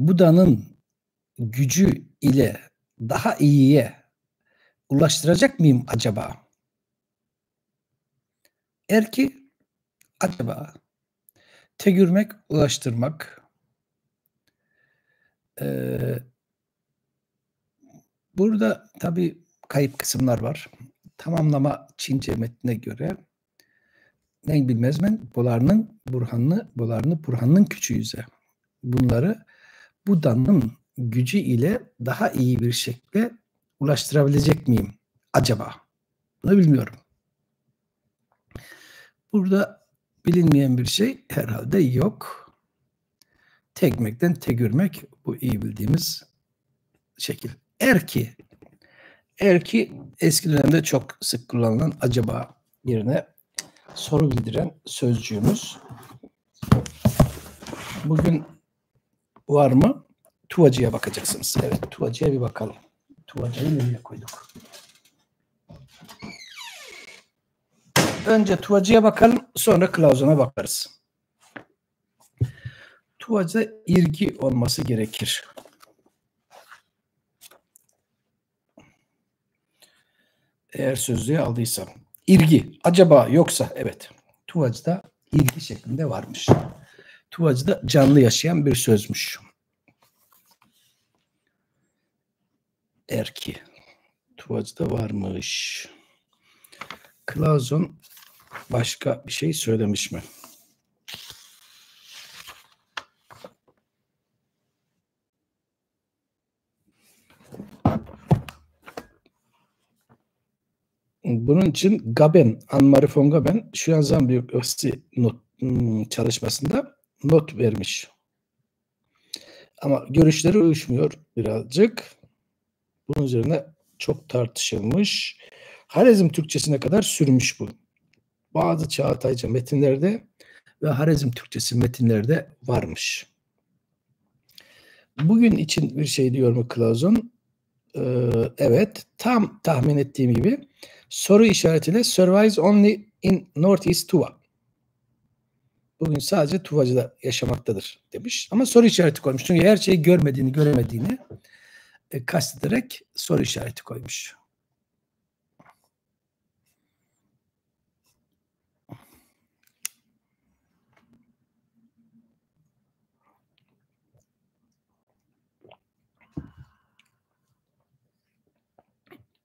Buda'nın gücü ile daha iyiye ulaştıracak mıyım acaba? Erki acaba tegürmek, ulaştırmak. Burada tabii kayıp kısımlar var. Tamamlama Çince metnine göre ne bilmez men, Burhan'ın küçüğüze. Bunları Buda'nın gücü ile daha iyi bir şekilde ulaştırabilecek miyim acaba? Bunu bilmiyorum. Burada bilinmeyen bir şey herhalde yok. Tekmekten tegürmek bu iyi bildiğimiz şekil. Erki eski dönemde çok sık kullanılan acaba yerine soru bildiren sözcüğümüz. Bugün var mı? Tuvacıya bakacaksınız. Evet, tuvacıya bir bakalım. Tuvacıyı nereye koyduk? Önce tuvacıya bakalım, sonra kılavuzuna bakarız. Tuvacıda irgi olması gerekir. Eğer sözlüğe aldıysam. İrgi, acaba yoksa evet. Tuvacıda irgi şeklinde varmış. Tuvacıda canlı yaşayan bir sözmüş. Erki. Tuvacıda varmış. Kılavuzun başka bir şey söylemiş mi? Bunun için Gaben, Anne-Marie von Gaben, Schönzam biyografisi çalışmasında not vermiş. Ama görüşleri uyuşmuyor birazcık. Bunun üzerine çok tartışılmış. Harezm Türkçesine kadar sürmüş bu. Bazı Çağatayca metinlerde ve Harezm Türkçesi metinlerde varmış. Bugün için bir şey diyor mu kılavuzun? Evet, tam tahmin ettiğim gibi soru işaretiyle survives only in Northeast Tuva. Bugün sadece Tuvacı'da yaşamaktadır demiş. Ama soru işareti koymuş. Çünkü her şeyi görmediğini, göremediğini kastederek soru işareti koymuş.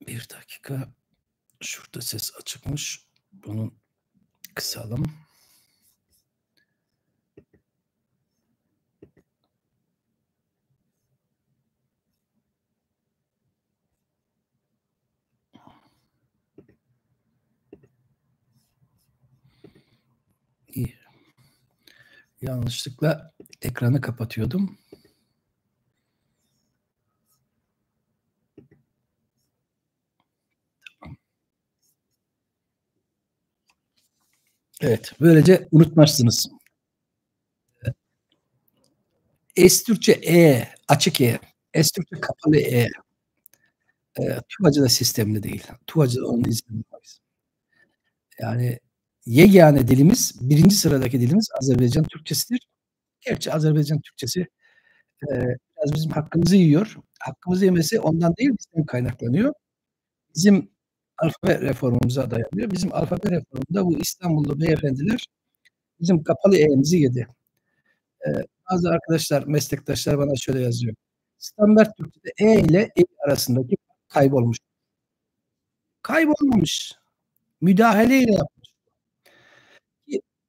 Bir dakika. Şurada ses açıkmış. Bunu kısalım. İyi. Yanlışlıkla ekranı kapatıyordum. Evet, böylece unutmazsınız. Es-Türkçe E, açık E. Es-Türkçe kapalı E. Tuvacı'da sistemli değil. Tuvacı'da onun izini var. Yani yegane dilimiz, birinci sıradaki dilimiz Azerbaycan Türkçesidir. Gerçi Azerbaycan Türkçesi biraz bizim hakkımızı yiyor. Hakkımızı yemesi ondan değil, bizden kaynaklanıyor. Bizim alfabe reformumuza dayanıyor. Bizim alfabe reformunda bu İstanbullu beyefendiler bizim kapalı E'mizi yedi. Bazı arkadaşlar, meslektaşlar bana şöyle yazıyor. Standart Türkçe'de E ile E arasındaki kaybolmuş. Kaybolmamış. Müdahaleyle yapmış.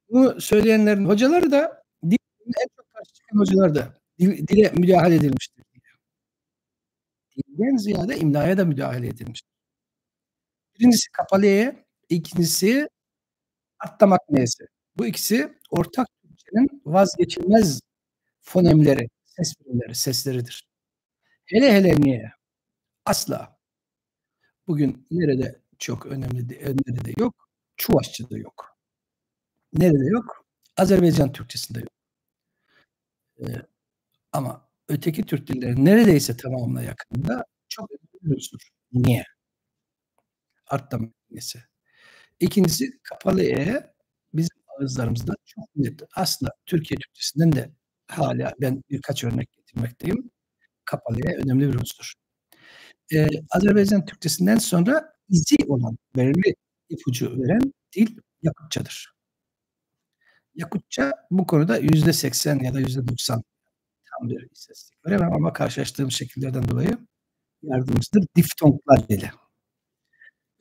Bunu söyleyenlerin hocaları da dile en çok karşı çıkan hocalar da dile müdahale edilmiştir. Dilden ziyade imlaya da müdahale edilmiş. Birincisi kapalı E, ikincisi atlamak N'si. Bu ikisi ortak Türkçenin vazgeçilmez fonemleri, ses birimleri, sesleridir. Hele hele niye? Asla. Bugün nerede çok önemli, nerede yok? Çuvaşçı'da yok. Nerede yok? Azerbaycan Türkçesinde yok. Ama öteki Türk dilleri neredeyse tamamına yakınında çok önemli bir unsur. Niye? Artlama N'si. İkincisi kapalı E bizim ağızlarımızda çok net. Aslında Türkiye Türkçesinden de hala ben birkaç örnek getirmekteyim. Kapalı E önemli bir unsur. Azerbaycan Türkçesinden sonra izi olan, belirli ipucu veren dil Yakutçadır. Yakutça bu konuda %80 ya da %90 tam bir istatistik veremem ama karşılaştığım şekillerden dolayı yardımcıdır. Diftonglar dili.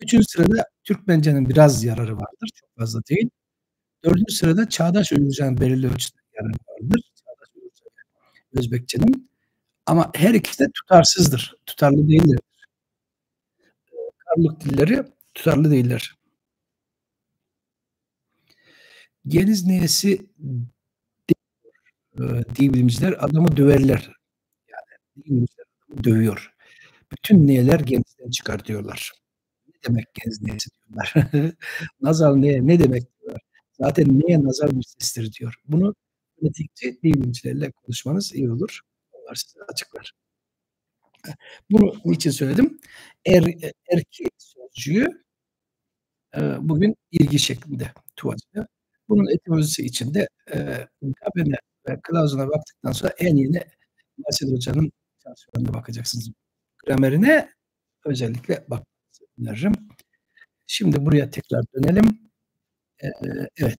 Üçüncü sırada Türkmence'nin biraz yararı vardır. Çok fazla değil. 4'üncü sırada çağdaş Uygurca'nın belirli ölçüde yararı vardır. Çağdaş Uygurca ve Özbekçenin ama her ikisi de tutarsızdır. Tutarlı değildir. Karluk dilleri tutarlı değiller. Geniz neyesi dil bilimciler adamı döverler. Yani dil bilimciler adamı dövüyor. Bütün niyeler genizden çıkar diyorlar. Ne demek geniz niyesi diyorlar. Nazar ne demek diyorlar. Zaten neye nazar bir sestir diyor. Bunu pratikçi dil bilimcilerle konuşmanız iyi olur. Onlar size açıklar. Bunu niçin söyledim? Erki sözcüğü bugün ilgi şeklinde tuvacı. Bunun etimolojisi içinde Gabene ve Clause'una baktıktan sonra en yeni Nasir Hoca'nın çalışmalarına bakacaksınız. Gramerine özellikle bakmanızı öneririm. Şimdi buraya tekrar dönelim. Evet.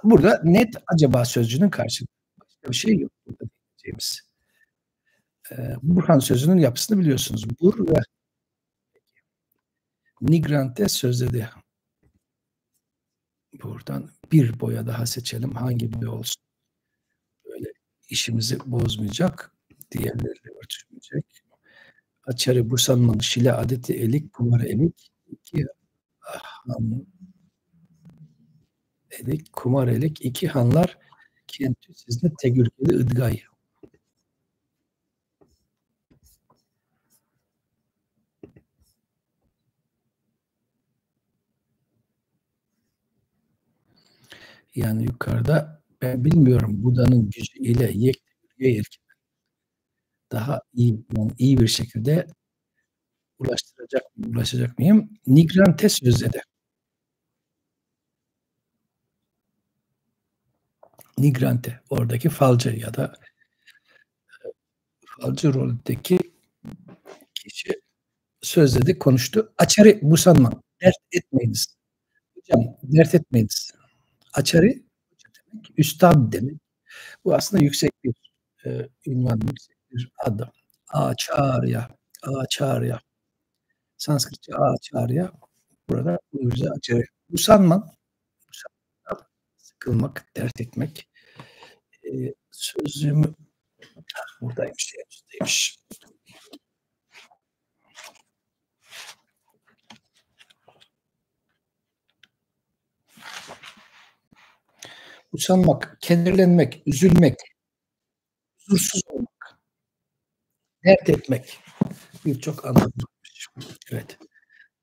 Burada net acaba sözcüğünün karşılığı. Başka bir şey yok burada diyeceğimiz. Burhan sözünün yapısını biliyorsunuz. Bur ve nigrante sözleri. Buradan bir boya daha seçelim. Hangi boya olsun? Böyle işimizi bozmayacak. Diğerleriyle örtüşmeyecek. Açarı busanman şile adeti elik kumar elik iki han elik kumar elik iki hanlar kenti sizde tegürkeli ıdgay. Yani yukarıda ben bilmiyorum Buda'nın gücü ile yek tegürge daha iyi, yani iyi bir şekilde ulaşacak mıyım? Nigrante sözleri. Nigrante oradaki falcı ya da falcı roldeki kişi sözledi, konuştu. Açarı busanma. Dert etmeyiniz. Hocam dert etmeyiniz. Açarı hoca demek, üstad demek. Bu aslında yüksek bir ünvan, yüksek bir adı. Acharya, Acharya. Sanskritçe Acharya. Burada Uygurca Acharya. Busanma, sıkılmak, dert etmek. Sözlüğümü buradaymış, üstteymiş. Usanmak, kederlenmek, üzülmek, huzursuz olmak, dert etmek. Birçok anlamı varmış. Evet.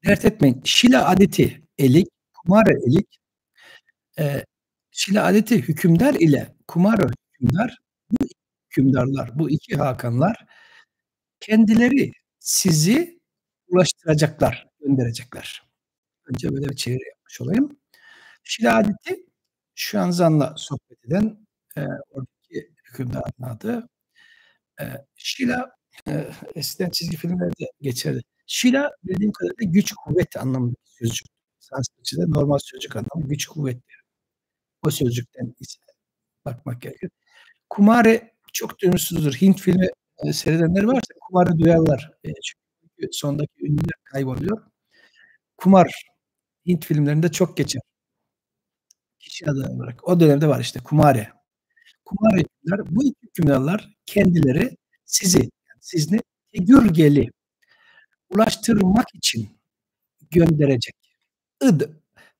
Dert etmeyin. Şile adeti elik, kumara elik. Şile adeti hükümdar ile kumara hükümdar, bu hükümdarlar, bu iki hakanlar kendileri sizi ulaştıracaklar, gönderecekler. Önce böyle bir çeviri yapmış olayım. Şile adeti şu an Zan'la sohbet eden oradaki hükümdarın adı. Şila eskiden çizgi filmlerde geçerdi. Şila bildiğim kadarıyla güç kuvvet anlamında bir sözcük. Sanskritçe'de normal sözcük anlamı güç kuvvet. O sözcükten bakmak gerekir. Kumare çok duymuşsunuzdur. Hint filmi seyredenler varsa kumarı duyarlar. Çünkü sondaki ünlüler kayboluyor. Kumar Hint filmlerinde çok geçer. Kişi adı olarak. O dönemde var işte kumare. Kumar hükümdar, bu iki hükümdarlar kendileri sizi, yani sizni tegürgeli ulaştırmak için gönderecek. Id,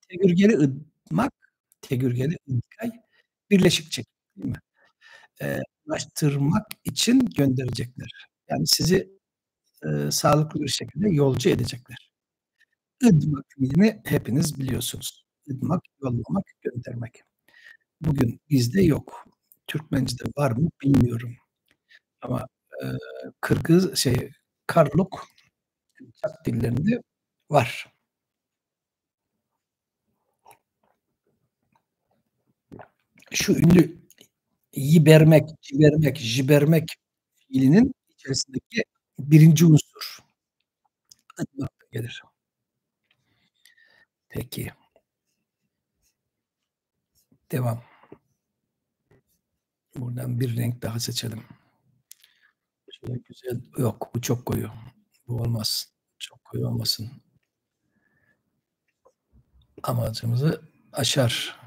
tegürgeli ıdmak, tegürgeli ıdgay, birleşik çekim değil mi? Ulaştırmak için gönderecekler. Yani sizi sağlıklı bir şekilde yolcu edecekler. Idmak fiilini hepiniz biliyorsunuz. Idmak, yollamak, göndermek. Bugün bizde yok. Türkmence'de var mı bilmiyorum. Ama Kırgız Karluk Çak dillerinde var. Şu ünlü yibermek, cibermek, jibermek fiilinin içerisindeki birinci unsur. Idımak gelir. Peki. Devam. Buradan bir renk daha seçelim. Şöyle güzel. Yok, bu çok koyu. Bu olmaz. Çok koyu olmasın. Amacımızı aşar.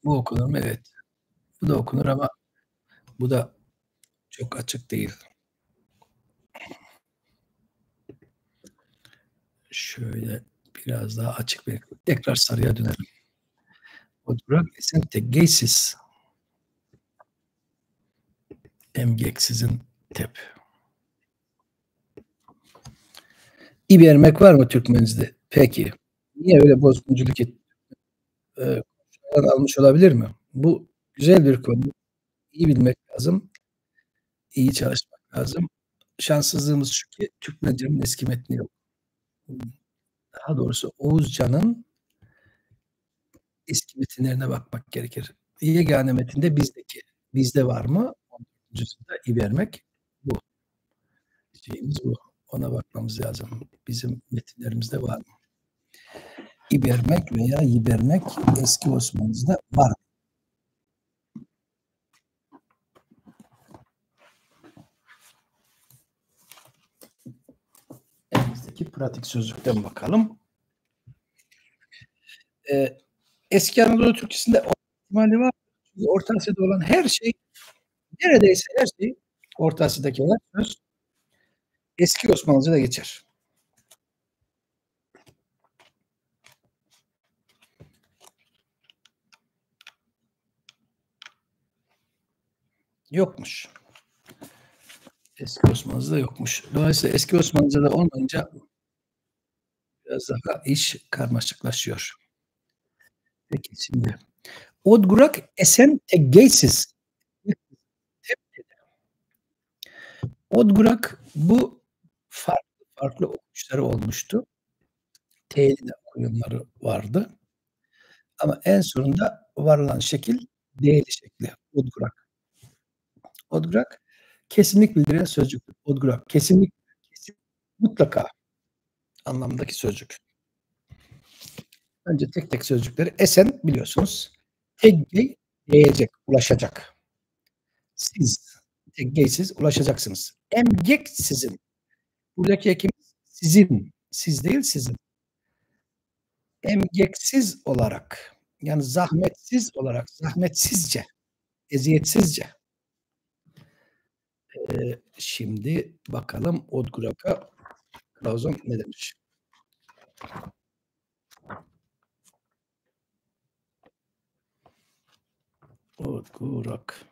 Bu okunur mu? Evet. Bu da okunur ama bu da çok açık değil. Şöyle biraz daha açık bir tekrar sarıya dönelim. Oturak esentegeisiz. Emgeksizin tep. İbermek var mı Türkmenizde? Peki. Niye öyle bozgunculuk almış olabilir mi? Bu güzel bir konu. İyi bilmek lazım. İyi çalışmak lazım. Şanssızlığımız şu ki Türkmence'nin eski metni yok. Daha doğrusu Oğuzcan'ın eski metinlerine bakmak gerekir. Yegane metinde bizde var mı? 14. yüzyılda İbermek bu. Şeyimiz bu. Ona bakmamız lazım. Bizim metinlerimizde var mı? İbermek veya yibermek eski Osmanlıca'da var. Elimizdeki pratik sözlükten bakalım. Eski Anadolu Türkçesinde ihtimali var. Çünkü Orta Asya'da olan her şey, neredeyse her şey, Orta Asya'daki olan söz eski Osmanlıca'da geçer. Yokmuş. Eski Osmanlıca'da yokmuş. Dolayısıyla eski Osmanlıca'da olmayınca biraz daha iş karmaşıklaşıyor. Peki şimdi Odgurak esen teggeysiz. Odgurak bu farklı okuyuşları olmuştu. T'li de okuyanları vardı. Ama en sonunda varılan şekil D'li şekli. Odgurak. Odgurak kesinlik bildiren sözcüktür. Odgurak kesinlik, kesin, mutlaka anlamındaki sözcük. Önce tek tek sözcükleri. Esen biliyorsunuz. Teggey değecek, ulaşacak. Siz teggeysiz ulaşacaksınız. Emgek sizin. Buradaki ekimiz sizin. Siz değil sizin. Emgeksiz olarak yani zahmetsiz olarak, zahmetsizce, eziyetsizce. Şimdi bakalım Odgurak'a Clauson ne demiş? Odgurak.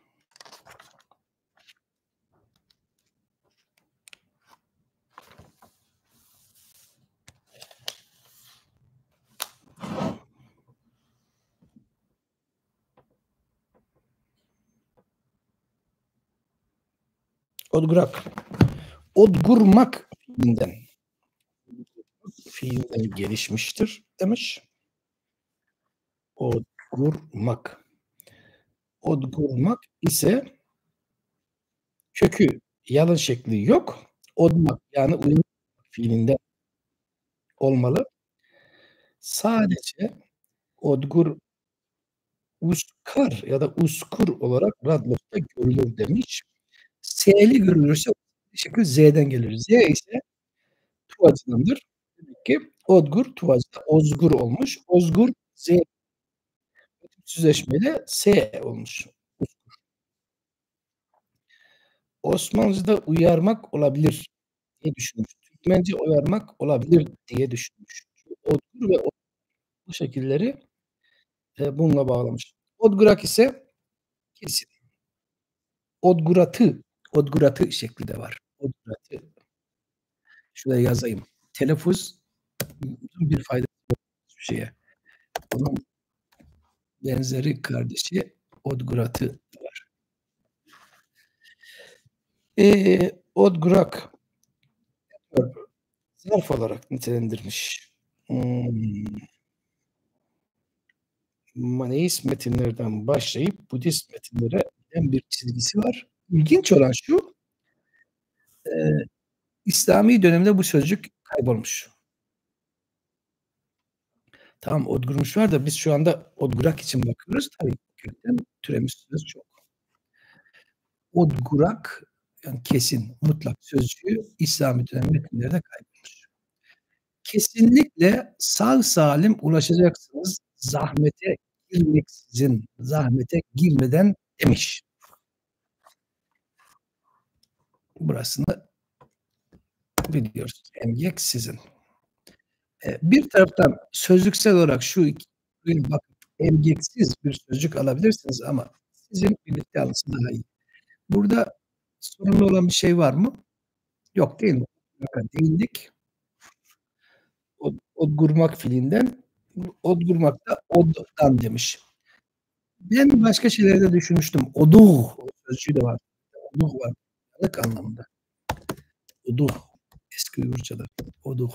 Odgurak. Odgurmak fiilinden gelişmiştir demiş. Odgurmak. Odgurmak ise kökü yalın şekli yok. Odmak yani uyanmak fiilinden olmalı. Sadece odgur uskar ya da uskur olarak Radloff'ta görülür demiş. S'li görülürse şekil Z'den gelir. Z ise Tuvacı'dandır. Demek ki Odgur Tuvacı'da Ozgur olmuş. Ozgur Z süzleşmeyle S olmuş. Osmanlıca'da uyarmak olabilir diye düşünmüş. Türkmence uyarmak olabilir diye düşünmüş. Odgur ve bu şekilleri bununla bağlamış. Odgurak ise kesin. Odguratı şekli de var. Odguratı. Şuraya yazayım. Telaffuz bir faydası yok hiçbir şeye. Onun benzeri kardeşi Odguratı var. Odgurak zarf olarak nitelendirmiş. Maneist metinlerden başlayıp Budist metinlere giden bir çizgisi var. İlginç olan şu, İslami dönemde bu sözcük kaybolmuş. Tamam, Odgurmuş var da biz şu anda Odgurak için bakıyoruz. Tabii kökten türemiş söz çok. Odgurak yani kesin, mutlak sözcüğü İslami dönem metinlerde kaybolmuş. Kesinlikle sağ salim ulaşacaksınız zahmete ilmeksizin, zahmete girmeden demiş. Burasını biliyoruz. Emgeksizin. Bir taraftan sözlüksel olarak şu iki bak emgeksiz bir sözcük alabilirsiniz ama sizin birlikte alması daha iyi. Burada sorunlu olan bir şey var mı? Yok değil mi? Bakın değindik. Odgurmak fiilinden odgurmak da oddan demiş. Ben başka şeyleri de düşünmüştüm. Oduh sözcüğü de var. Oduh var. Uyanık anlamında. Oduh. Eski Uygurca'da. Oduh.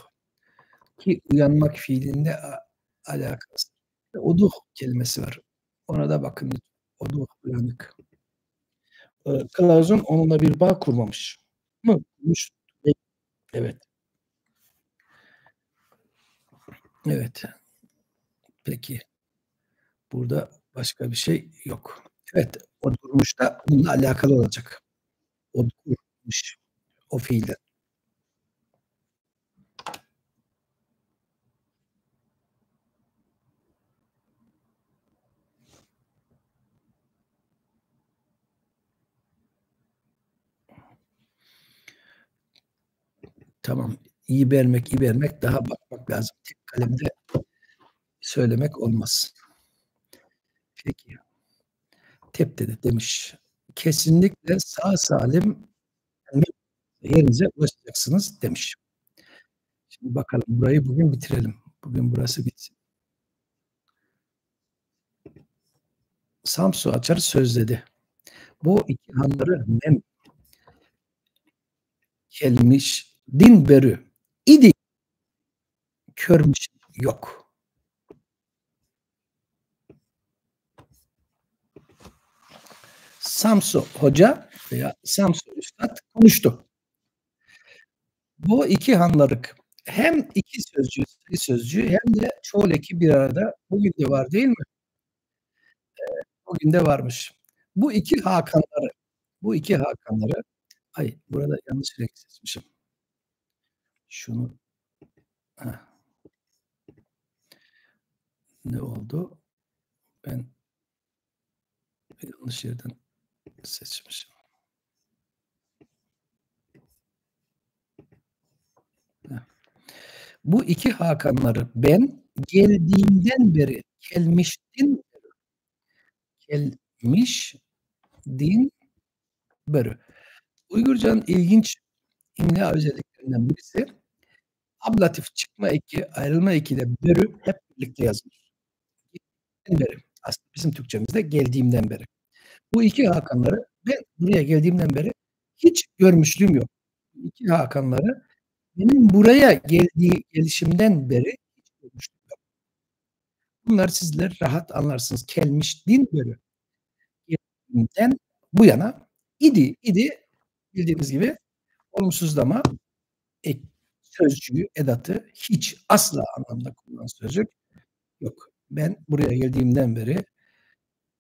Ki uyanmak fiilinde alakası. Oduh kelimesi var. Ona da bakın. Oduh uyanık. Kılavuzun onunla bir bağ kurmamış. Mı? Kurmuş. Evet. Evet. Peki. Burada başka bir şey yok. Evet. Odurmuş da bununla alakalı olacak. Odurmuş. O fiilden. Tamam. İyi vermek daha bakmak lazım. Tek kalemde söylemek olmaz. Peki. Tep dedi demiş. Kesinlikle sağ salim yerinize ulaşacaksınız demiş. Şimdi bakalım burayı bugün bitirelim. Bugün burası bitsin. Samsu açar sözledi. Bu iki hanları nem gelmiş din berü. İdi körmüş yok. Samsu Hoca veya Samsu Üstad konuştu. Bu iki hanlarık hem iki sözcüğü, sayı sözcüğü hem de çoğul eki bir arada. Bugün de var değil mi? Bugün de varmış. Bu iki Hakanları ay burada yanlış renk seçmişim. Şunu heh. Ne oldu? Ben yanlış yerden seçmişim. Heh. Bu iki Hakanları ben geldiğimden beri gelmiştin beri. Uygurcanın ilginç imla özelliklerinden birisi ablatif çıkma eki, ayrılma eki ile beri hep birlikte yazılır. Beri. Aslında bizim Türkçemizde geldiğimden beri. Bu iki Hakanları ben buraya geldiğimden beri hiç görmüşlüğüm yok. Bu iki Hakanları benim buraya gelişimden beri hiç görmüşlüğüm yok. Bunlar sizler rahat anlarsınız. Gelmiştin beri. Geldiğimden bu yana idi bildiğiniz gibi olumsuzlama ek, sözcüğü, edatı hiç asla anlamda kullanılan sözcük yok. Ben buraya geldiğimden beri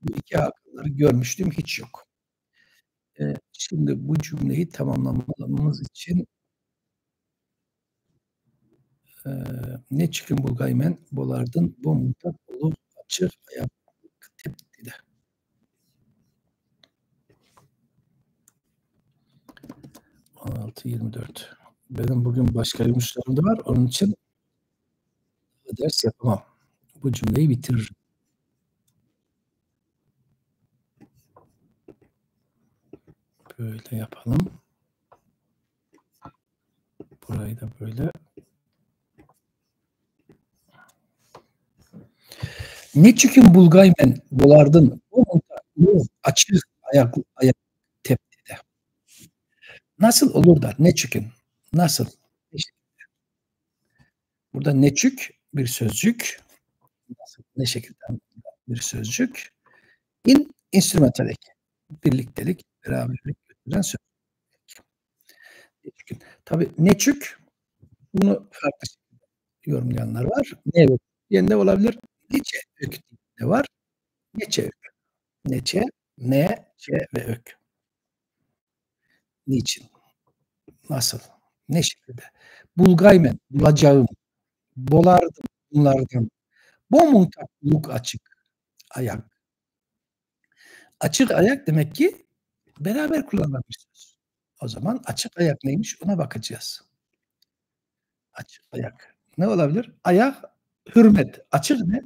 bu iki Hakanları görmüşlüğüm hiç yok. Şimdi bu cümleyi tamamlamamız için ne çıkın bulgaymen bolardın bu mutlak olur açır ayak tepkide. (16-24) Benim bugün başka yumuşlarım da var. Onun için ders yapamam. Bu cümleyi bitiririm. Böyle yapalım. Burayı da böyle. Ne çıkın bulgaymen bolardın bu mutlak açır ayak tepkide. Nasıl olur da ne çıkın? Nasıl? Burada neçük bir sözcük. Ne şekilde bir sözcük. Instrumental eki. Birliktelik, beraberlik götüren sözcük. Tabii neçük bunu farklı yorumlayanlar var. Ne yerinde olabilir. Niçe ök de var. Neçe ök. Neçe, ne, çe ve ök. Niçin? Nasıl? Ne şekilde? Bulgaymen, bulacağım. Bolardım bunlardan. Bu mutluluk açık. ayak. Açık ayak demek ki beraber kullanılan bir söz. O zaman açık ayak neymiş ona bakacağız. Açık ayak. Ne olabilir? Ayak, hürmet. Açık ne?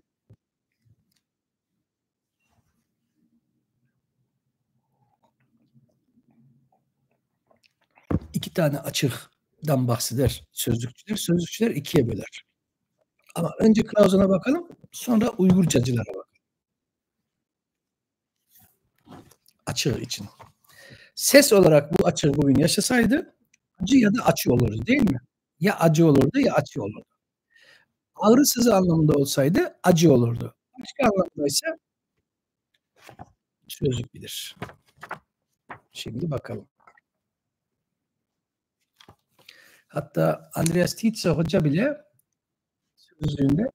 2 tane açıktan bahseder sözlükçüler. Sözlükçüler 2'ye böler. Ama önce Clausen'a bakalım, sonra Uygurcacılara bakalım. Açığı için. Ses olarak bu açığı bugün yaşasaydı acı ya da açı olurdu, değil mi? Ya acı olurdu ya açı olurdu. Ağrı sızı anlamında olsaydı acı olurdu. Başka anlamdaysa sözlük bilir. Şimdi bakalım. Hatta Andreas Tietze Hoca bile sözlüğünde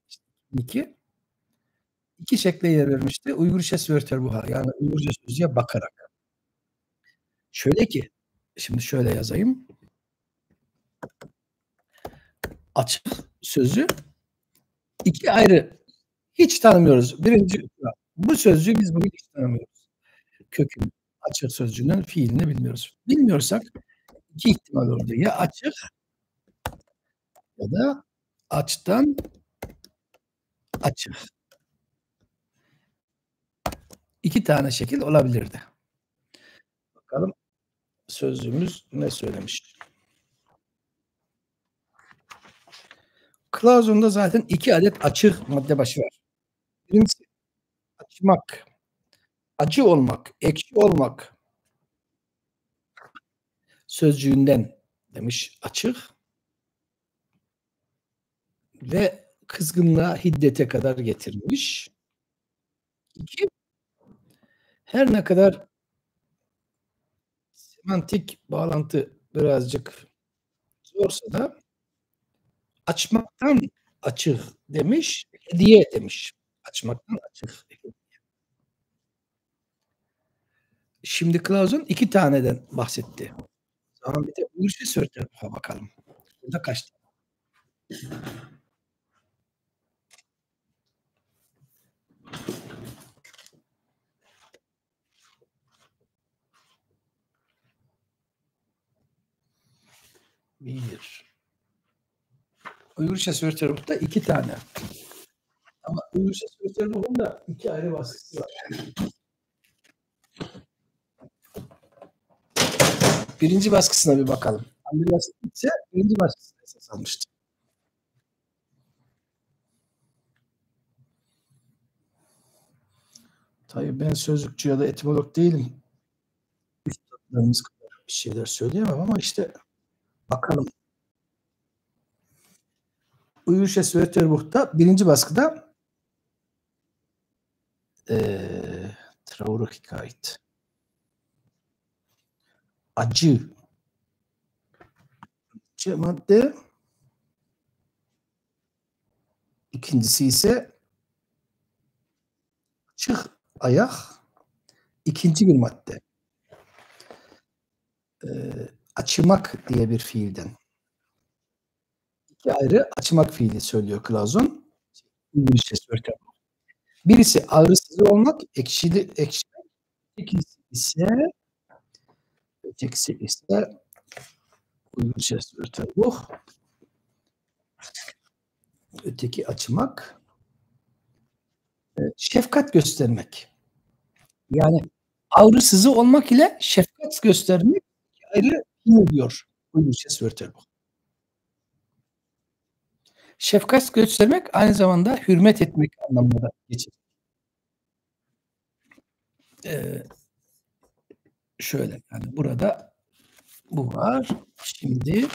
iki şekle yer vermişti. Uygurca Wörterbuch'a yani Uygurca sözlüğe bakarak. Şöyle ki, şimdi şöyle yazayım. Açık sözü iki ayrı. Hiç tanımıyoruz. Birinci, bu sözcüğü biz bugün hiç tanımıyoruz. Kökünü, açık sözcüğünün fiilini bilmiyoruz. Bilmiyorsak iki ihtimal oldu. Ya açık ya da açtan açık. İki tane şekil olabilirdi. Bakalım sözlüğümüz ne söylemiş? Clausen'da zaten 2 adet açık madde başı var. Birincisi açmak, acı olmak, ekşi olmak sözcüğünden demiş açık ve kızgınlığa, hiddete kadar getirmiş. 2, her ne kadar semantik bağlantı birazcık zorsa da açmaktan açık demiş, hediye demiş. Açmaktan açık. Şimdi Clausen 2 taneden bahsetti. Zaman bir de Uygurca Wörterbuch'a bakalım. Burada kaç tane? Bir. Uygurca Wörterbuch'ta 2 tane. Ama Uygurca Wörterbuch'un da 2 ayrı baskısı var. Birinci baskısına bir bakalım. Andreas Tietze birinci baskısına esas almıştı. Tabii ben sözlükçü ya da etimolog değilim. Üstadlarımız kadar bir şeyler söyleyemem ama işte bakalım. Uygurca Wörterbuch'ta birinci baskıda Traurigkeit, acı madde. İkincisi ise açık ayak. İkinci bir madde. Açmak diye bir fiilden. 2 ayrı açmak fiili söylüyor Clausen. Birisi ağrısız olmak, ekşimek. İkincisi ise Uygurca Wörterbuch. Öteki açmak. Şefkat göstermek. Yani ağrısızı olmak ile şefkat göstermek ayrı fiil diyor Uygurca Wörterbuch. Şefkat göstermek aynı zamanda hürmet etmek anlamına da geçer. Şöyle yani burada bu var. Şimdi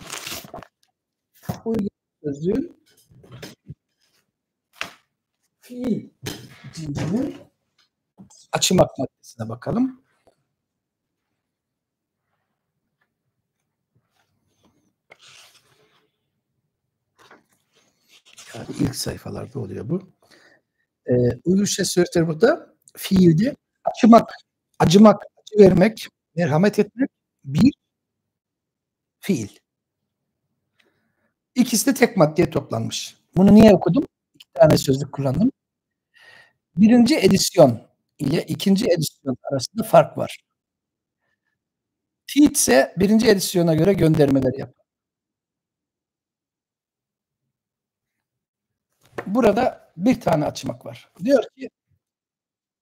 Uygur sözlüğün fiil cildinin açmak maddesine bakalım. Yani ilk sayfalarda oluyor bu. Uygurca Wörterbuch'ta fiilde açmak, acımak, acı vermek, merhamet etmek bir fiil. İkisi de tek maddeye toplanmış. Bunu niye okudum? 2 tane sözlük kullandım. 1'inci edisyon ile 2'nci edisyon arasında fark var. Teat ise 1'inci edisyona göre göndermeler yap. Burada bir tane açmak var. Diyor ki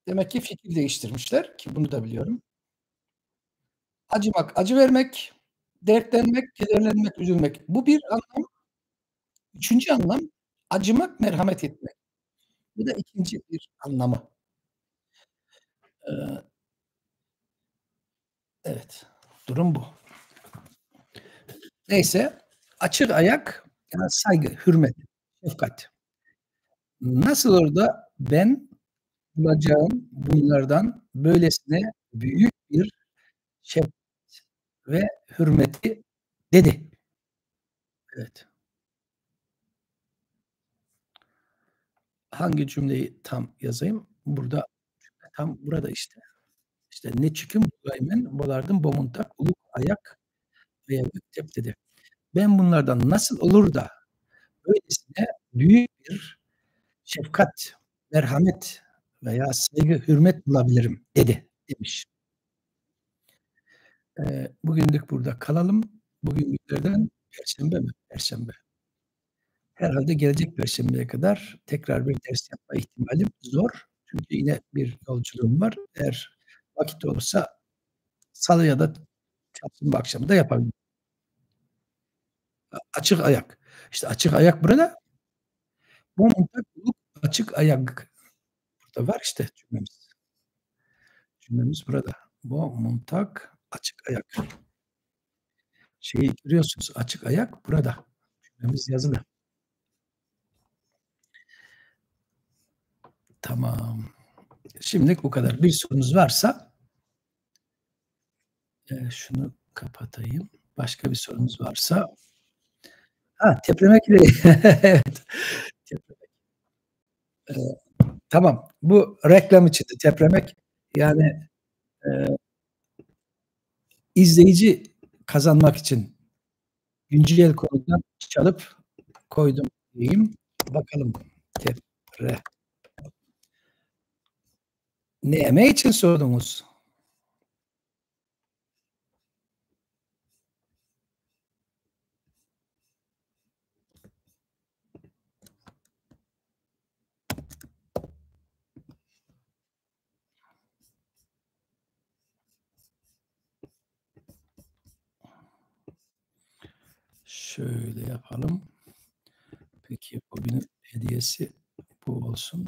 demek ki fikir değiştirmişler ki bunu da biliyorum. Acımak, acı vermek, dertlenmek, kederlenmek, üzülmek. Bu bir anlam. 3'üncü anlam acımak, merhamet etmek. Bu da 2'nci bir anlamı. Eee, evet, durum bu. Neyse, açık ayak, yani saygı, hürmet, şefkat. Nasıl olur da ben bulacağım bunlardan böylesine büyük bir şefkat ve hürmeti dedi. Evet. Hangi cümleyi tam yazayım? Burada tam burada işte. İşte "Ne çıkım bulaymen bolardım bomuntak uluk ayak veya göktep" dedi. Ben bunlardan nasıl olur da böylesine büyük bir şefkat, merhamet veya saygı, hürmet bulabilirim dedi, demiş. Bugünlük burada kalalım. Bugün günlerden Perşembe mi? Perşembe. Herhâlde gelecek Perşembeye kadar tekrar bir ders yapma ihtimalim zor. Çünkü yine bir yolculuğum var. Eğer vakit olursa salı ya da çarşamba akşamı da yapabilirim. Açık ayak. İşte açık ayak burada. Bu mutlak açık ayak. Burada var işte cümlemiz. Cümlemiz burada. Bu muntak açık ayak. Şeyi görüyorsunuz, açık ayak burada. Cümlemiz yazılı. Tamam. Şimdilik bu kadar. Bir sorunuz varsa şunu kapatayım. Başka bir sorunuz varsa tepremek ile evet. Tepremek. Tamam. Bu reklam içindi. Tepremek yani, eee, izleyici kazanmak için güncel konudan çalıp koydum diyeyim. Bakalım. Tepre. Ne için sordunuz? Şöyle yapalım. Peki bugünün hediyesi bu olsun.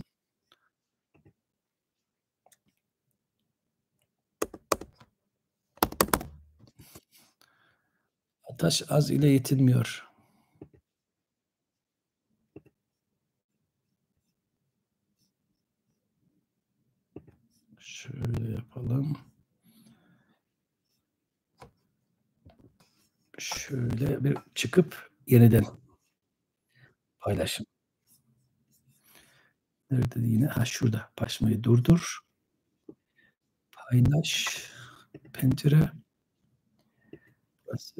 Ataş az ile yetinmiyor. Şöyle yapalım. Şöyle bir çıkıp yeniden paylaşım. Nerede yine? Şurada. Paylaşmayı durdur. Paylaş. Pencere. Burası.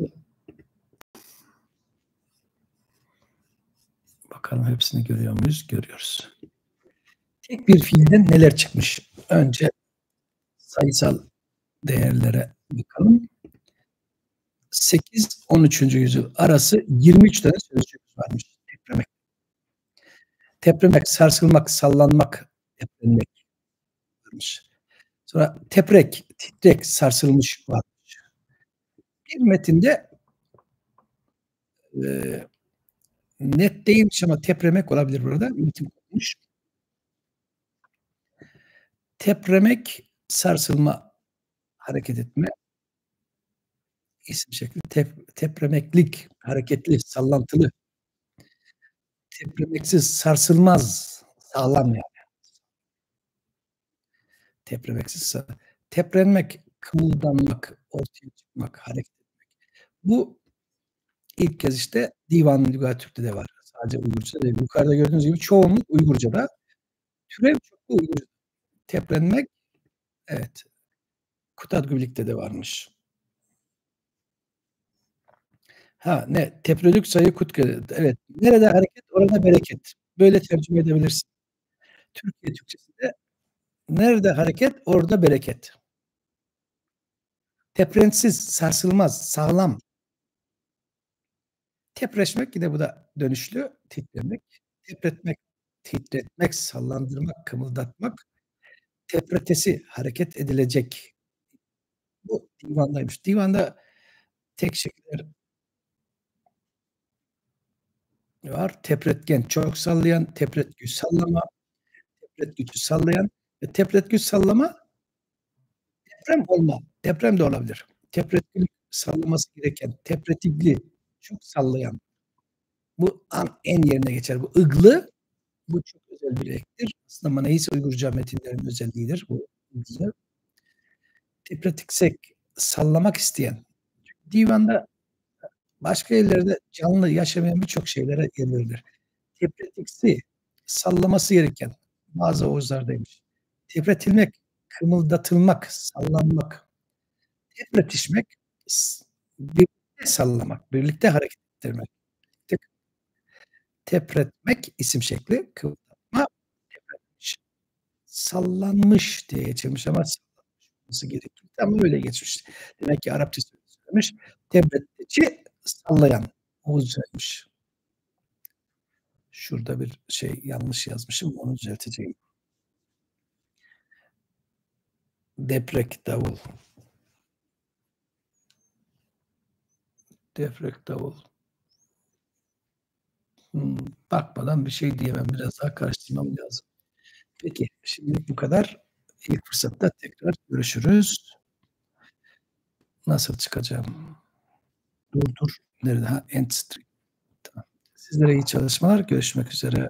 Bakalım hepsini görüyor muyuz? Görüyoruz. Tek bir fiilden neler çıkmış? Önce sayısal değerlere bakalım. 8-13. yüzyıl arası 23 tane sözcüğümüz varmış. Tepremek. Tepremek, sarsılmak, sallanmak, teprenmek varmış. Sonra teprek, titrek, sarsılmış varmış. Bir metinde eee, net değilmiş ama tepremek olabilir burada. Metin kurmuş. Tepremek, sarsılma, hareket etme. İsim şekli. Tepremeklik, hareketli, sallantılı. Tepremeksiz, sarsılmaz, sağlam yani. Tepremeksiz, teprenmek, kımıldanmak, ortaya çıkmak, hareket etmek. Bu ilk kez işte Divan-ı Lügat-ı de var. Sadece Uygurca'da değil. Yukarıda gördüğünüz gibi çoğunluk Uygurca'da. Türev çoklu Uygurca. Teprenmek, evet. Kutadgülik'te de varmış. Ne? Teprülük sayı kutke. Evet. Nerede hareket, orada bereket. Böyle tercüme edebilirsin. Türkiye Türkçesinde nerede hareket, orada bereket. Depremsiz, sarsılmaz, sağlam. Tepreşmek yine bu da dönüşlü, titremek, titretmek, titretmek, sallandırmak, kımıldatmak, tepretesi, hareket edilecek. Bu divandaymış. Divanda tek şekiller var. Tepretgen, çok sallayan, tepretgüç sallama, tepretgüçü sallayan ve tepretgüç sallama deprem olma. Deprem de olabilir. Tepretgüç sallaması gereken, tepretigli, çok sallayan. Bu en yerine geçer. Bu ıglı, bu çok özel bir ektir. Aslında Manihis Uygurca metinlerin özelliğidir bu ıglı. Tepretiksek, sallamak isteyen. Divanda başka yerlerde canlı yaşamayan birçok şeylere yer verilir. Tepretiksi, sallaması gereken bazı Oğuzlardaymış. Tepretilmek, kımıldatılmak, sallanmak. Tepretişmek, birlikte sallamak, birlikte hareket ettirmek. Tepretmek isim şekli, kıvırdatma, tepretmiş. Sallanmış diye geçirmiş ama sallanmış olması gerekirdi ama öyle geçmiş. Demek ki Arapça söylemiş. Tebrettici sallayan Oğuzcaymış. Şurada bir şey yanlış yazmışım. Onu düzelteceğim. Deprek davul. Deprek davul. Bakmadan bir şey diyemem. Biraz daha karıştırmam lazım. Peki, şimdilik bu kadar. İlk fırsatta tekrar görüşürüz. Nasıl çıkacağım? Dur. Nerede? Ha, end stream. Tamam. Sizlere iyi çalışmalar. Görüşmek üzere.